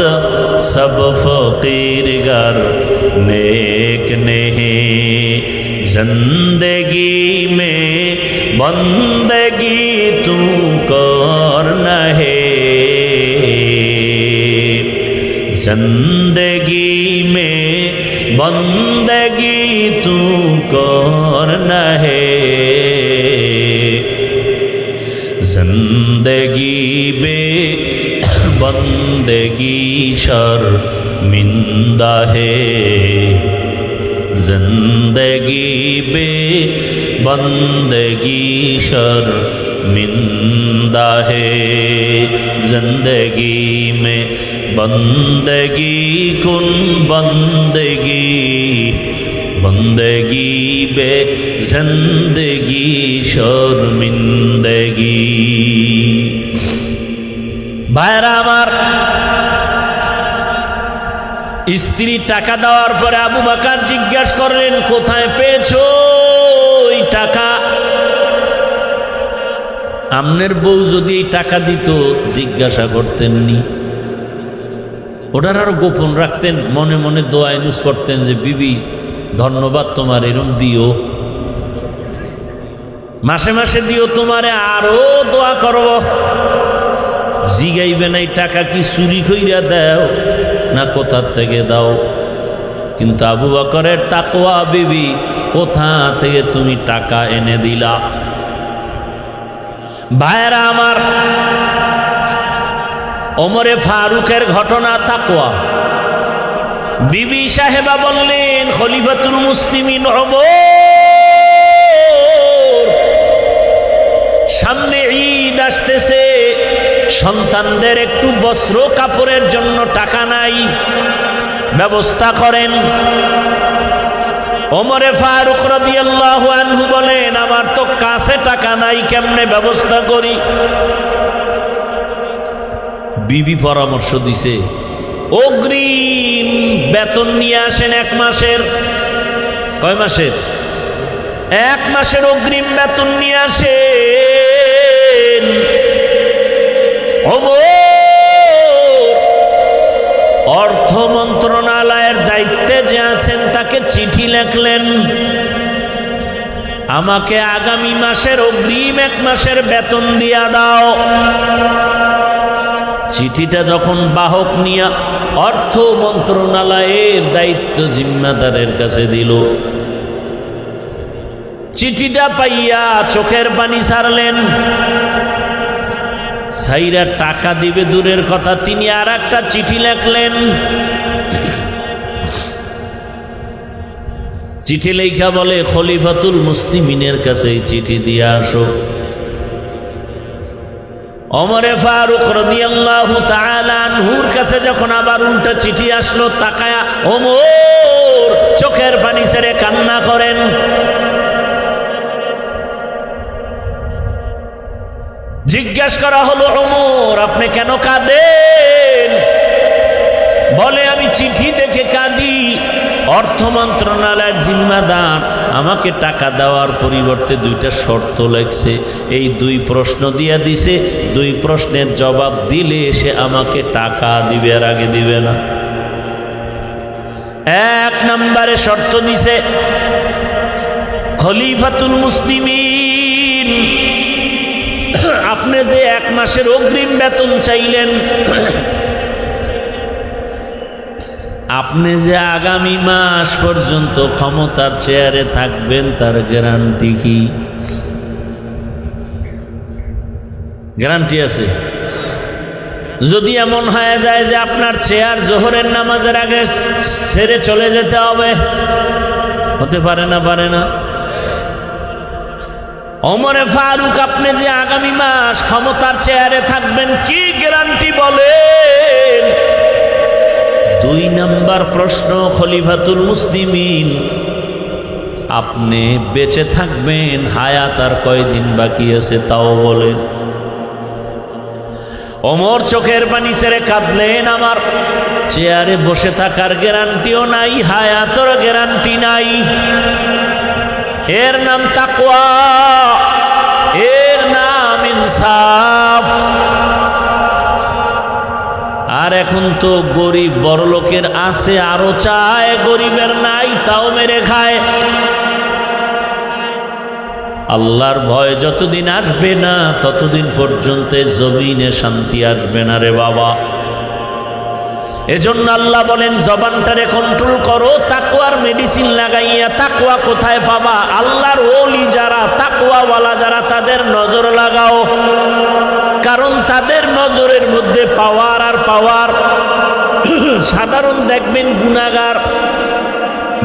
सब फकीर गर नेक नहीं जिंदगी में बंदगी तू करना है जिंदगी में बंदगी तू करना है जिंदगी में बंदगी शर्मिंदा है जिंदगी बे बंदगी शर्मिंदा है जिंदगी में बंदगी कुन बंदगी बंदगी बे जिंदगी शर्मिंदगी भाईरा आमार স্ত্রী টাকা দেওয়ার পরে আবু বকর জিজ্ঞাসা করলেন কোথায় পেয়েছো এই টাকা আমনের বউ যদি এই টাকা দিত জিজ্ঞাসা করতেননি ওটার আরো গোপন রাখতেন মনে মনে দোয়া ইনুস করতেন যে বিবি ধন্যবাদ তোমার এরম দিও মাসে মাসে দিও তোমারে আরো দোয়া করব জিগাইবে না এই টাকা কি চুরি কইরা দাও না কোথা থেকে দাও কিন্তু আবু বকরের তাকওয়া বিবি কোথা থেকে তুমি টাকা এনে দিলা ভাইরা আমার ওমরে ফারুকের ঘটনা তাকওয়া বিবি সাহেবা বললেন খলিফাতুল মুসলিমিন ওমর সামনে ঈদ আসতেছে সন্তানদের একটু বস্ত্র কাপড়ের জন্য টাকা নাই ব্যবস্থা করেন ওমরে ফারুক রাদিয়াল্লাহু আনহু বলেন আমার তো কাছে টাকা নাই কেমনে ব্যবস্থা করি বিবি পরামর্শ দিছে অগ্রিম বেতন নিয়ে আসেন এক মাসের কয় মাসের এক মাসের অগ্রিম বেতন নিয়ে আসেন অর্থ মন্ত্রণালয়ের দায়িত্বে যে আছেন তাকে চিঠি লিখলেন আমাকে আগামী মাসের অগ্রিম এক মাসের বেতন দিয়া দাও চিঠিটা যখন বাহক নিয়া অর্থ মন্ত্রণালয়ের দায়িত্ব জিম্মাদারের কাছে দিল চিঠিটা পাইয়া চোখের পানি ছাড়লেন সাইরা টাকা দিবে দূরের কথা তিনি আর একটা চিঠি লিখলেন চিঠি লেখা বলে খলিফাতুল মুসলিমিনের কাছে চিঠি দিয়ে আসো ওমরে ফারুক রাদিয়াল্লাহু তাআলা আনহুর কাছে যখন আবার উল্টা চিঠি আসলো তাকায়া ওমর চোখের পানি ছেড়ে কান্না করেন জিজ্ঞাসা করা হলো, ওমর আপনি কেন কাঁদেন? বলে, আমি চিঠি দেখে কাঁদি। অর্থ মন্ত্রণালয়ের জিম্মাদার আমাকে টাকা দেওয়ার পরিবর্তে 2টা শর্ত লাগছে। এই 2 প্রশ্ন দিয়া দিছে, 2 প্রশ্নের জবাব দিলে সে আমাকে টাকা দিবে, আর আগে দিবে না। 1 নম্বরে শর্ত দিছে, খলিফাতুল মুসলিমিন আপনি যে 1 মাসের অগ্রিম বেতন চাইলেন, আপনি যে আগামী মাস পর্যন্ত ক্ষমতার চেয়ারে থাকবেন তার গ্যারান্টি কি? গ্যারান্টি আছে? যদি এমন হয়ে যায় যে আপনার চেয়ার জোহরের নামাজের আগে ছেড়ে চলে যেতে হবে, হতে পারে না? পারে না? ওমরে ফারুক আপনি যে আগামী মাস ক্ষমতার চেয়ারে থাকবেন, কি গ্যারান্টি বলেন? 2 নম্বর প্রশ্ন, খলিফাতুল মুসলিমিন আপনি বেঁচে থাকবেন, হায়াত আর কয়দিন বাকি আছে তাও বলেন। ওমর চোখের পানি ছেড়ে কাঁদলেন, আমার চেয়ারে বসে থাকার গ্যারান্টিও নাই, হায়াতের গ্যারান্টি নাই। এর নাম তাকওয়া, এর নাম ইনসাফ। আর এখন তো গরিব বড়লোকের আছে আরো চায়, গরিবের নাই তাও মেরে খায়। আল্লাহর ভয় যতদিন আসবে না ততদিন পর্যন্ত জমিনে শান্তি আসবে না রে বাবা। এজন্য আল্লাহ বলেন, জবানটারে কন্ট্রোল করো, তাকওয়ার মেডিসিন লাগাইয়া। তাকওয়া কোথায় পাবা? আল্লাহর ওলি যারা, তাকওয়াওয়ালা যারা, তাদের নজর লাগাও। কারণ তাদের নজরের মধ্যে পাওয়ার আর পাওয়ার। সাধারণ দেখবেন গুনাহগার,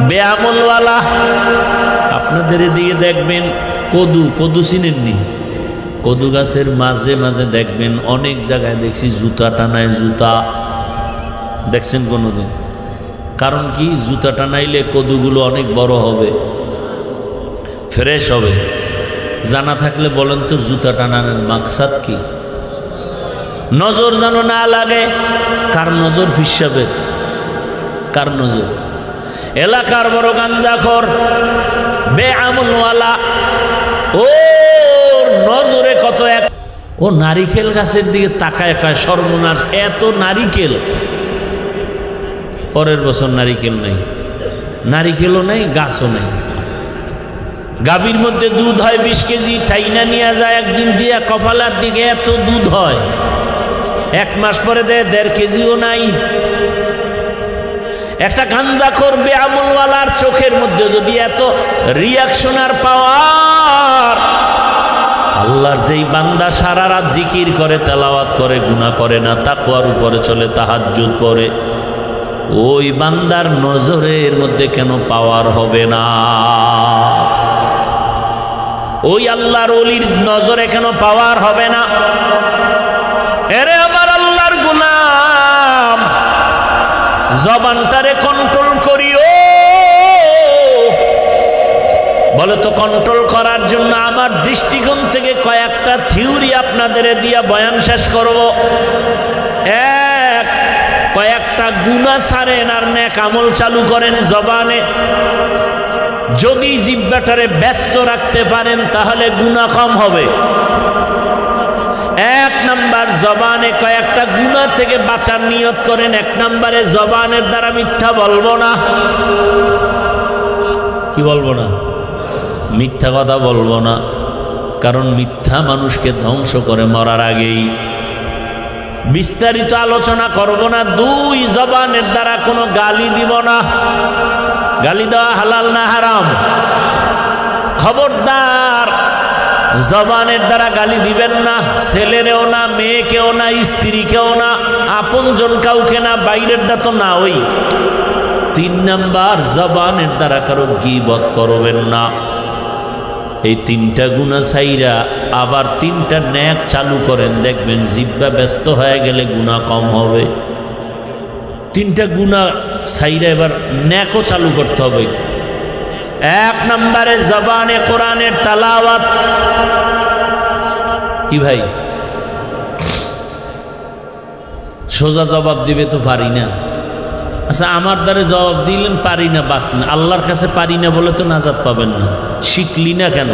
বেআমলওয়ালা, আপনাদের এদিকে দেখবেন কদু চিনেননি? কদু গাছের মাঝে মাঝে দেখবেন অনেক জায়গায় দেখছি জুতা টানায়। জুতা দেখছেন কোনোদিন? কারণ কি? জুতা টানাইলে কদুগুলো অনেক বড় হবে, ফ্রেশ হবে। জানা থাকলে বলেন তো, জুতা টানানোর মাকসাদ কি? নজর যেন না লাগে। কার নজর? হিসাবে কার নজর? এলাকার বড় গাঞ্জাখোর, বেআমলওয়ালা, ওর নজরে কত এক। ও নারিকেল গাছের দিকে তাকায়, কয় সর্বনাশ, এত নারিকেল। পরের বছর নারিকেল নেই, নারিকেলও নেই, গাছও নেই। গাভীর মধ্যে দুধ হয় 20 কেজি, টাইনা নিয়ে যায় একদিন দিয়া কপালার দিকে, এত দুধ হয়। 1 মাস পরে দেয় 1.5 কেজিও নাই। একটা গাঞ্জাখোর বেআমলওয়ালার চোখের মধ্যে যদি এত রিয়াকশন আর পাওয়ার, আল্লাহর যেই বান্দা সারা রাত জিকির করে, তেলাওয়াত করে, গুনাহ করে না, তাকওয়ার উপরে চলে, তাহাজ্জুদ পড়ে, ওই বান্দার নজরের মধ্যে কেন পাওয়ার হবে না? ওই আল্লাহর ওলির নজরে কেন পাওয়ার হবে না? এরে আমার আল্লাহর গোলাম, জবানটারে কন্ট্রোল করিও। বলে তো, কন্ট্রোল করার জন্য আমার দৃষ্টিকোণ থেকে কয়েকটা থিওরি আপনাদের দিয়া বয়ান শেষ করব। কয়েকটা গুনাহ ছাড়েন আর নেক আমল চালু করেন জবানে। যদি জিহ্বাটারে ব্যস্ত রাখতে পারেন তাহলে গুনাহ কম হবে। 1 নাম্বার, জবানে কয়েকটা গুনাহ থেকে বাঁচার নিয়ত করেন। 1 নম্বরে, জবানের দ্বারা মিথ্যা বলবো না। কি বলবো না? মিথ্যা কথা বলবো না। কারণ মিথ্যা মানুষকে ধ্বংস করে মরার আগেই। বিস্তারিত আলোচনা করব না। 2, জবানের দ্বারা কোনো গালি দিব না। গালি দেওয়া হালাল না হারাম? খবরদার, জবানের দ্বারা গালি দিবেন না। ছেলেরেও না, মেয়েকেও না, স্ত্রীকেও না, আপনজন কাউকে না, বাইরেরটা তো না। ওই 3 নাম্বার, জবানের দ্বারা কারো গীবত করবেন না। এই 3টা গুনাহ ছাইরা আবার 3টা নেক চালু করেন, দেখবেন জিহ্বা ব্যস্ত হয়ে গেলে গুনাহ কম হবে। 3টা গুনাহ ছাইরা এবার নেকও চালু করতে হবে। 1 নম্বরে, জবানে কোরআনের তেলাওয়াত। কি ভাই? সোজা জবাব দিবে তো পারি না। আচ্ছা, আমার দ্বারে জবাব দিলেন পারি না, বাস না, আল্লাহর কাছে পারি না বলে তো নাজাত পাবেন না। শিখলি না কেন?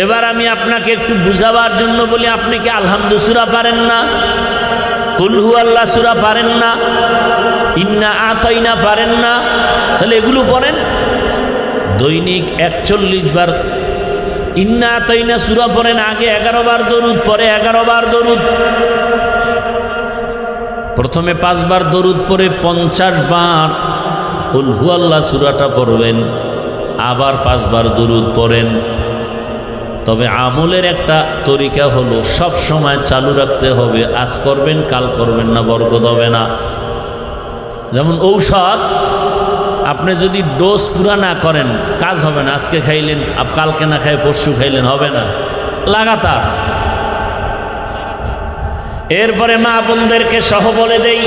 এবার আমি আপনাকে একটু বুঝাবার জন্য বলি, আপনি কি আলহামদু সূরা পারেন না? কুল হু আল্লাহ সূরা পারেন না? ইন্না আতাইনা পারেন না? তাহলে এগুলো পড়েন। দৈনিক 41 বার ইন্না আতাইনা সূরা পড়েন, আগে 11 বার দরুদ, পরে 11 বার দরুদ। প্রথমে 5 বার দরুদ পরে 50 বার কুল হু আল্লাহ সূরাটা পড়বেন, আবার 5 বার দরুদ পড়েন। তবে আমলের একটা তরিকা হলো সব সময় চালু রাখতে হবে, আজ করবেন কাল করবেন না, বরকত হবে না। যেমন ঔষধ, আপনি যদি ডোজ পুরা না করেন কাজ হবে না। আজকে খাইলেন, কালকে না খাই পরশু খাইলেন, হবে না, লাগাতার। এরপরে মা বোনদেরকে সহ বলে দেই,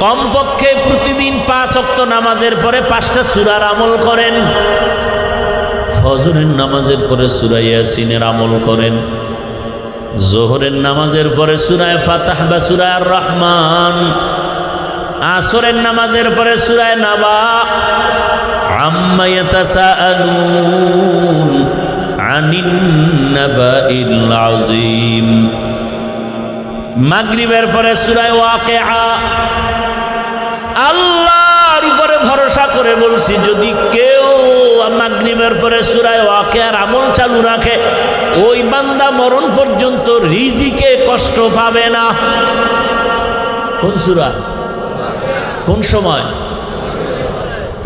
কমপক্ষে প্রতিদিন 5 ওয়াক্ত নামাজের পরে 5টা সূরার আমল করেন। ফজরের নামাজের পরে সূরা ইয়াসিনের আমল করেন। জোহরের নামাজের পরে সূরা ফাতাহ বা সূরা আর রহমান। আসরের নামাজের পরে সূরা নাবা। আম্মা ইয়াতাসাআলুন আনিন নাবাইল আযীম। মাগরিবের পরে সূরা ওয়াকিআ। আল্লাহর উপরে ভরসা করে বলছি, যদি কেউ মাগরিবের পরে সূরা ওয়াকিআর আমল চালু রাখে, ওই বান্দা মরণ পর্যন্ত রিজিকে কষ্ট পাবে না। কোন সূরা? কোন সময়?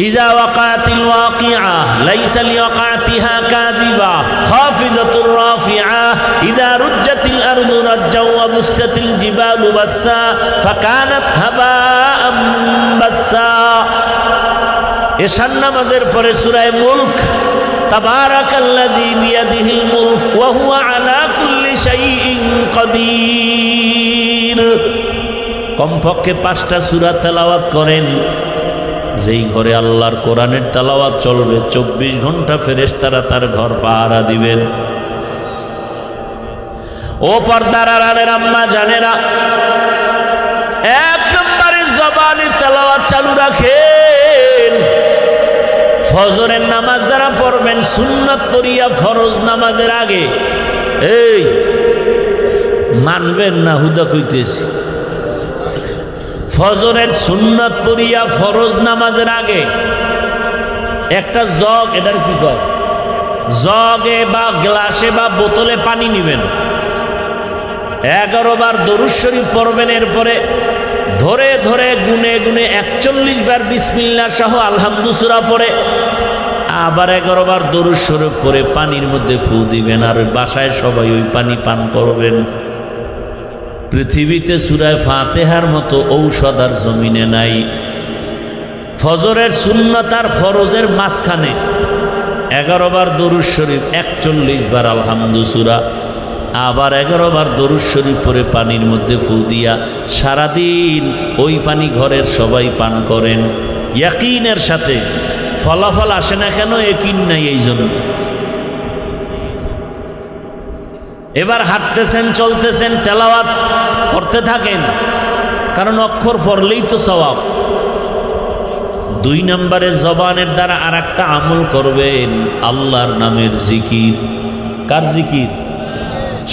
ইযা ওয়াকাতিল ওয়াকিআ লাইসা লিওয়াকাতিহা কাযিবা খাফিজাতুর রাফিআ ইযা রুজ্জাতিল আরদু রাজ্জা ওয়া বুসাতিল জিবালু বাসসা ফাকানাত হাবাআম বাসসা। এশার নামাজের পরে সূরা মুলক। তাবারাকাল্লাযী বিয়াদিহিল মুলক ওয়া হুয়া আলা কুল্লি শাইইন কাদির। কমপক্ষে 5টা সূরা তেলাওয়াত করেন। যেই ঘরে আল্লাহর কোরআনের তেলাওয়াত চলবে 24 ঘন্টা ফেরেশতারা তার ঘর পাহারা দিবেন। ও পর্দার আড়ালের আম্মা জানেরা, 1 নম্বরে জবানে তেলাওয়াত চালু রাখেন। ফজরের নামাজ যারা পড়বেন সুন্নাত পড়িয়া ফরজ নামাজের আগে, এই মানবেন না, হুদা কইতেছি, ফজরের সুন্নাত পড়িয়া ফরজ নামাজের আগে একটা জগ, এটার কি কয়, জগে বা গ্লাসে বা বোতলে পানি নিবেন। 11 বার দরুদ শরীফ পড়বেন। এরপরে ধরে ধরে গুনে গুনে 41 বার বিসমিল্লাহ সহ আলহামদু সূরা পড়ে আবার 11 বার দরুদ শরীফ পড়ে পানির মধ্যে ফু দিবেন। আর বাসায় সবাই ওই পানি পান করবেন। পৃথিবীতে সূরা ফাতিহার মতো ঔষধ আর জমিনে নাই। ফজরের সুন্নাত আর ফরজের মাঝখানে 11 বার দরুদ শরীফ, 41 বার আলহামদু সূরা, আবার 11 বার দরুদ শরীফ পরে পানির মধ্যে ফু দিয়া সারাদিন ওই পানি ঘরের সবাই পান করেন ইয়াকিনের সাথে। ফলাফল আসে না কেন? ইয়াকিন নাই এই জন্য। এবার হাঁটতেছেন, চলতেছেন, তেলাওয়াত করতে থাকেন, কারণ অক্ষর পড়লেই তো সওয়াব। 2 নম্বরে জবানের দ্বারা আর একটা আমল করবেন, আল্লাহর নামের জিকির। কার জিকির?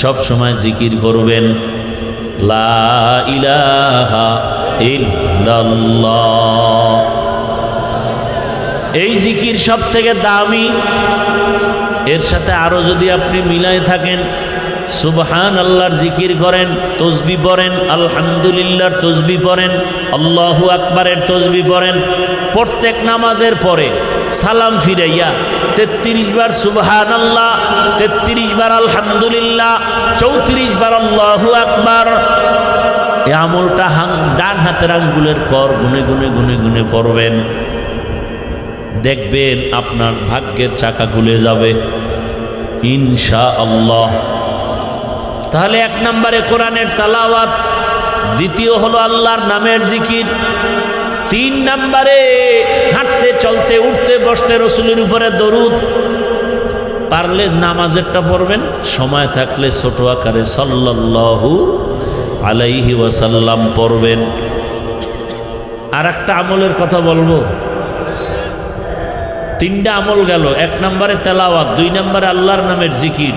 সব সময় জিকির করবেন, লা ইলাহা ইল্লাল্লাহ। এই জিকির সব থেকে দামি। এর সাথে আরো যদি আপনি মিলাই থাকেন, সুবহান আল্লাহর জিকির করেন, তসবিহ পড়েন, আলহামদুলিল্লাহর তসবিহ পড়েন, আল্লাহু আকবারের তসবিহ পড়েন। প্রত্যেক নামাজের পরে সালাম ফিরাইয়া 33 বার সুবহান আল্লাহ, 33 বার আলহামদুলিল্লাহ, 34 বার আল্লাহু আকবার। এই আমলটা ডান হাতের আঙ্গুলের কর গুনে গুনে গুনে গুনে পড়বেন। দেখবেন আপনার ভাগ্যের চাকা খুলে যাবে ইনশাআল্লাহ। তাহলে 1 নম্বরে কোরআনের তেলাওয়াত, দ্বিতীয় হলো আল্লাহর নামের জিকির, 3 নম্বরে হাঁটতে চলতে উঠতে বসতে রসুলের উপরে দরুদ। পারলে নামাজেরটা পড়বেন, সময় থাকলে ছোট আকারে সাল্লাল্লাহু আলাইহি ওয়াসাল্লাম পড়বেন। আর একটা আমলের কথা বলবো, তিনটা আমল গেল। 1 নম্বরে তেলাওয়াত, 2 নম্বরে আল্লাহর নামের জিকির,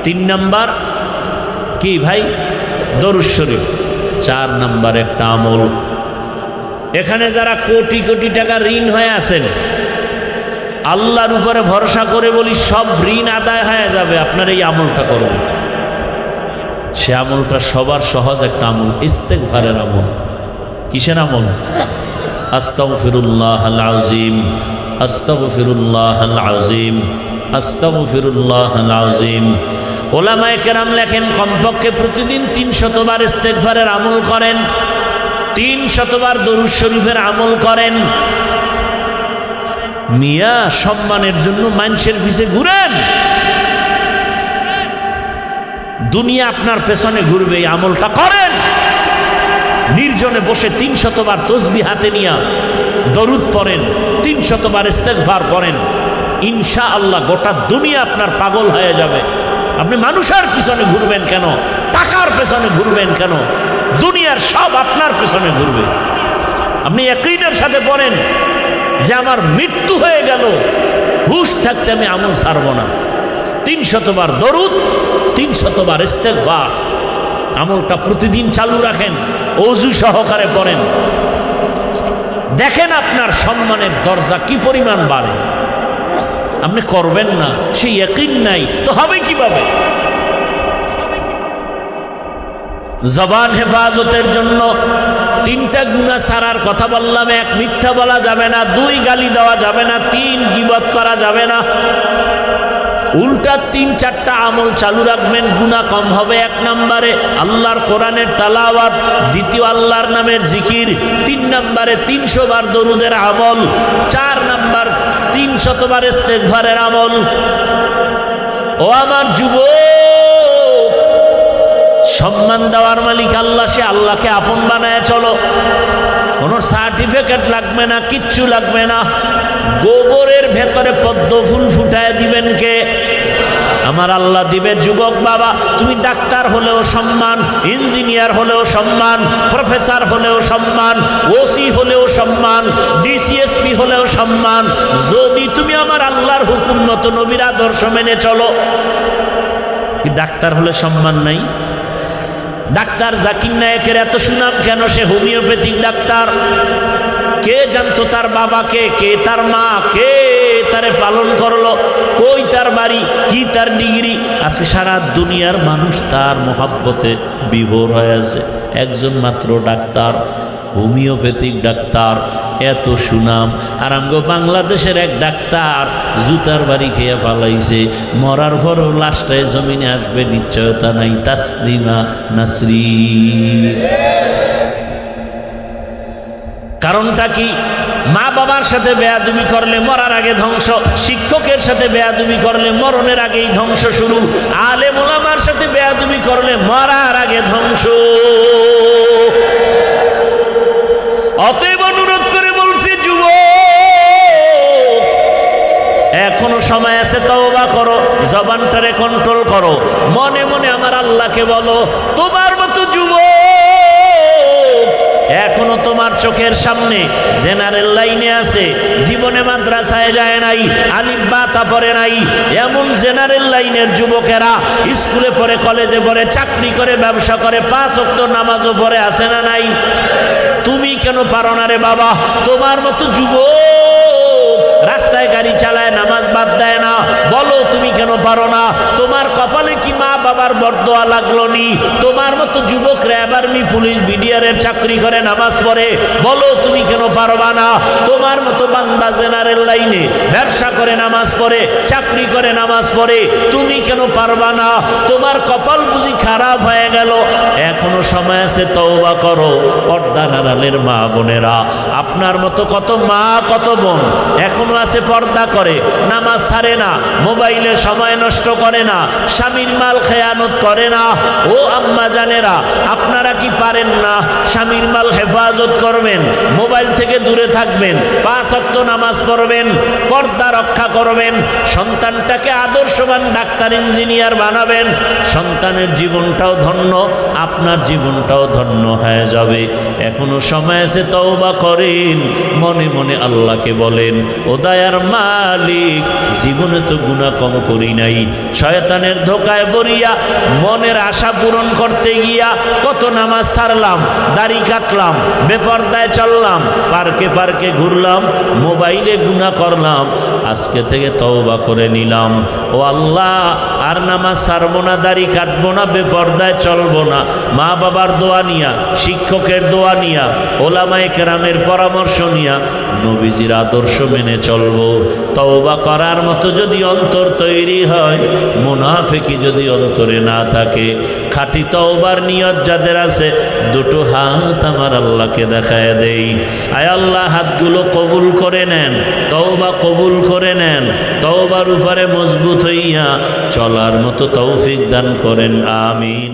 3 নম্বর কি ভাই? দরুদ শরীফ। 4 নম্বর একটা আমল, এখানে যারা কোটি কোটি টাকা ঋণ হয়ে আছেন, আল্লাহর উপরে ভরসা করে বলি সব ঋণ আদায় হয়ে যাবে আপনার এই আমলটা করবেন। সে আমলটা সবার সহজ একটা আমল, ইস্তেগফারের আমল। কিসের আমল? আস্তাগফিরুল্লাহাল আযীম, আস্তাগফিরুল্লাহাল আযীম, আস্তাগফিরুল্লাহাল আযীম। ওলামায়ে কেরাম লেখেন কমপক্ষে প্রতিদিন 300 বার ইস্তেগফারের আমল করেন, 300 বার দরুদ শরীফের আমল করেন। মিয়া সম্মানের জন্য মানুষের পিছে ঘুরেন, দুনিয়া আপনার পেছনে ঘুরবে। এই আমলটা করেন, নির্জনে বসে 300 বার তসবিহ হাতে নিয়া দরুদ পড়েন, 300 বার ইস্তেগফার করেন। ইনশাআল্লাহ গোটা দুনিয়া আপনার পাগল হয়ে যাবে। আপনি মানুষের পিছনে ঘুরবেন কেন? টাকার পেছনে ঘুরবেন কেন? দুনিয়ার সব আপনার পেছনে ঘুরবে। আপনি ইয়াকিনের সাথে পড়েন যে আমার মৃত্যু হয়ে গেল, হুশ থাকতে আমি আমল ছাড়ব না। 300 বার দরুদ, 300 বার ইস্তেগফার, আমলটা প্রতিদিন চালু রাখেন, ওযু সহকারে পড়েন। দেখেন আপনার সম্মানের দরজা কি পরিমাণ বাড়ে। আপনি করবেন না, সেই ইয়াকিন নাই তো হবে কিভাবে? জবান হেফাজতের জন্য 3টা গুনাহ ছাড়ার কথা বললাম। 1, মিথ্যা বলা যাবে না, 2, গালি দেওয়া যাবে না, 3, গীবত করা যাবে না। উল্টা 3-4টা আমল চালু রাখবেন, গুনাহ কম হবে। 1 নম্বরে আল্লাহর কোরআনের তেলাওয়াত, 2 আল্লাহর নামের জিকির, 3 নম্বরে 300 বার দরুদের আমল, 4 নম্বর 300 বার ইস্তেগফারের আমল। ও আমার যুবক, সম্মান দেওয়ার মালিক আল্লাহ, সে আল্লাহকে আপন বানায় চলো। কোনো সার্টিফিকেট লাগবে না, কিচ্ছু লাগবে না। গোবরের ভেতরে পদ্ম ফুল ফুটায় দিবেন কে? আমার আল্লাহ দিবে। যুবক বাবা, তুমি ডাক্তার হলেও সম্মান, ইঞ্জিনিয়ার হলেও সম্মান, প্রফেসর হলেও সম্মান, ওসি হলেও সম্মান, ডিসিএসপি হলেও সম্মান, যদি তুমি আমার আল্লাহর হুকুম মতো নবীর আদর্শ মেনে চলো। কি ডাক্তার হলে সম্মান নাই? ডাক্তার জাকির নায়েকের এত সুনাম কেন? সে হোমিওপ্যাথিক ডাক্তার। কে জানতো তার বাবাকে, কে তার মা, কে তারে পালন করলো, কই তার বাড়ি, কি তার ডিগ্রি? আজকে সারা দুনিয়ার মানুষ তার মোহাব্বতে বিভোর হয়ে আছে। একজন মাত্র ডাক্তার, হোমিওপ্যাথিক ডাক্তার, এত সুনাম। আর আমগো বাংলাদেশের এক ডাক্তার জুতার বাড়ি খেয়ে পালাইছে, মরার পরও লাশটায় জমিনে আসবে নিশ্চয়তা নাই। তাসলিমা নাসরিন। কারণটা কি? মা বাবার সাথে বেয়াদবি করলে মরার আগে ধ্বংস, শিক্ষকের সাথে বেয়াদবি করলে মরণের আগেই ধ্বংস শুরু, আলেম ওলামার সাথে বেয়াদবি করলে মরার আগে ধ্বংস। অতএব অনুরোধ করে বলছি যুবক, এখনো সময় আছে, তওবা করো, জবানটারে কন্ট্রোল করো, মনে মনে আমার আল্লাহকে বলো। তোমার মতো যুবক এখনো তোমার চোখের সামনে জেনারেল লাইনে আছে, জীবনে মাদ্রাসায় যায় নাই, আলিফ বা তা পড়ে নাই, এমন জেনারেল লাইনের যুবকেরা স্কুলে পড়ে, কলেজে পড়ে, চাকরি করে, ব্যবসা করে, 5 ওয়াক্ত নামাজও পড়ে, আছে না নাই? তুমি কেন পারো না রে বাবা? তোমার মতো যুবক রাস্তায় গাড়ি চালায়, নামাজ বাদ দেয় না, বলো তুমি কেন পারো না? তোমার কপালে কি মা বাবার বরদোয়া লাগলো নি? তোমার মতো যুবক র্যাব, আর্মি, পুলিশ, বিডিআরের চাকরি করে, নামাজ পড়ে, বলো তুমি কেন পারবা না? তোমার মতো বান্দা জেনারেল লাইনে ব্যবসা করে, নামাজ পড়ে, চাকরি করে, নামাজ পড়ে, তুমি কেন পারবা না? তোমার কপাল বুঝি খারাপ হয়ে গেল? এখনো সময় আছে, তওবা করো। পর্দার আড়ালের মা বোনেরা, আপনার মতো কত মা, কত বোন এখনো আছে পর্দা করে, নামাজ ছাড়ে না, মোবাইলে সময় নষ্ট করে না, স্বামীর মাল খেয়ানত করে না। ও আম্মা জানেরা, আপনারা কি পারেন না স্বামীর মাল হেফাজত করবেন, মোবাইল থেকে দূরে থাকবেন, 5 ওয়াক্ত নামাজ পড়বেন, পর্দা রক্ষা করবেন, সন্তানটাকে আদর্শবান ডাক্তার ইঞ্জিনিয়ার বানাবেন, সন্তানের জীবনটাও ধন্য, আপনার জীবনটাও ধন্য হয়ে যাবে। এখনো সময় আছে, তওবা করেন, মনে মনে আল্লাহকে বলেন, ও দয়ার মালিক, জীবনে তো গুনাহ কম করি নাই, শয়তানের ধোকায় পড়িয়া মনের আশা পূরণ করতে গিয়া কত নামাজ ছাড়লাম, দাড়ি কাটলাম, বেপরদায় চললাম, পার্কে পার্কে ঘুরলাম, মোবাইলে গুনাহ করলাম, আজকে থেকে তওবা করে নিলাম। ও আল্লাহ, আর নামাজ ছাড়বো না, দাড়ি কাটবো না, বেপরদায় চলবো না, মা বাবার দোয়া নিয়া, শিক্ষকের দোয়া নিয়া, ওলামায়ে কেরামের পরামর্শ নিয়া নবীজির আদর্শ মেনে চলবো। তওবা করার মতো যদি অন্তর তৈরি হয়, মুনাফিকি যদি অন্তরে না থাকে, খাঁটি তওবার নিয়ত যাদের আছে, দুটো হাত আমার আল্লাহকে দেখায় দেই। আয় আল্লাহ, হাতগুলো কবুল করে নেন, তওবা কবুল করে নেন, তওবার উপরে মজবুত হইয়া চলার মতো তৌফিক দান করেন, আমিন।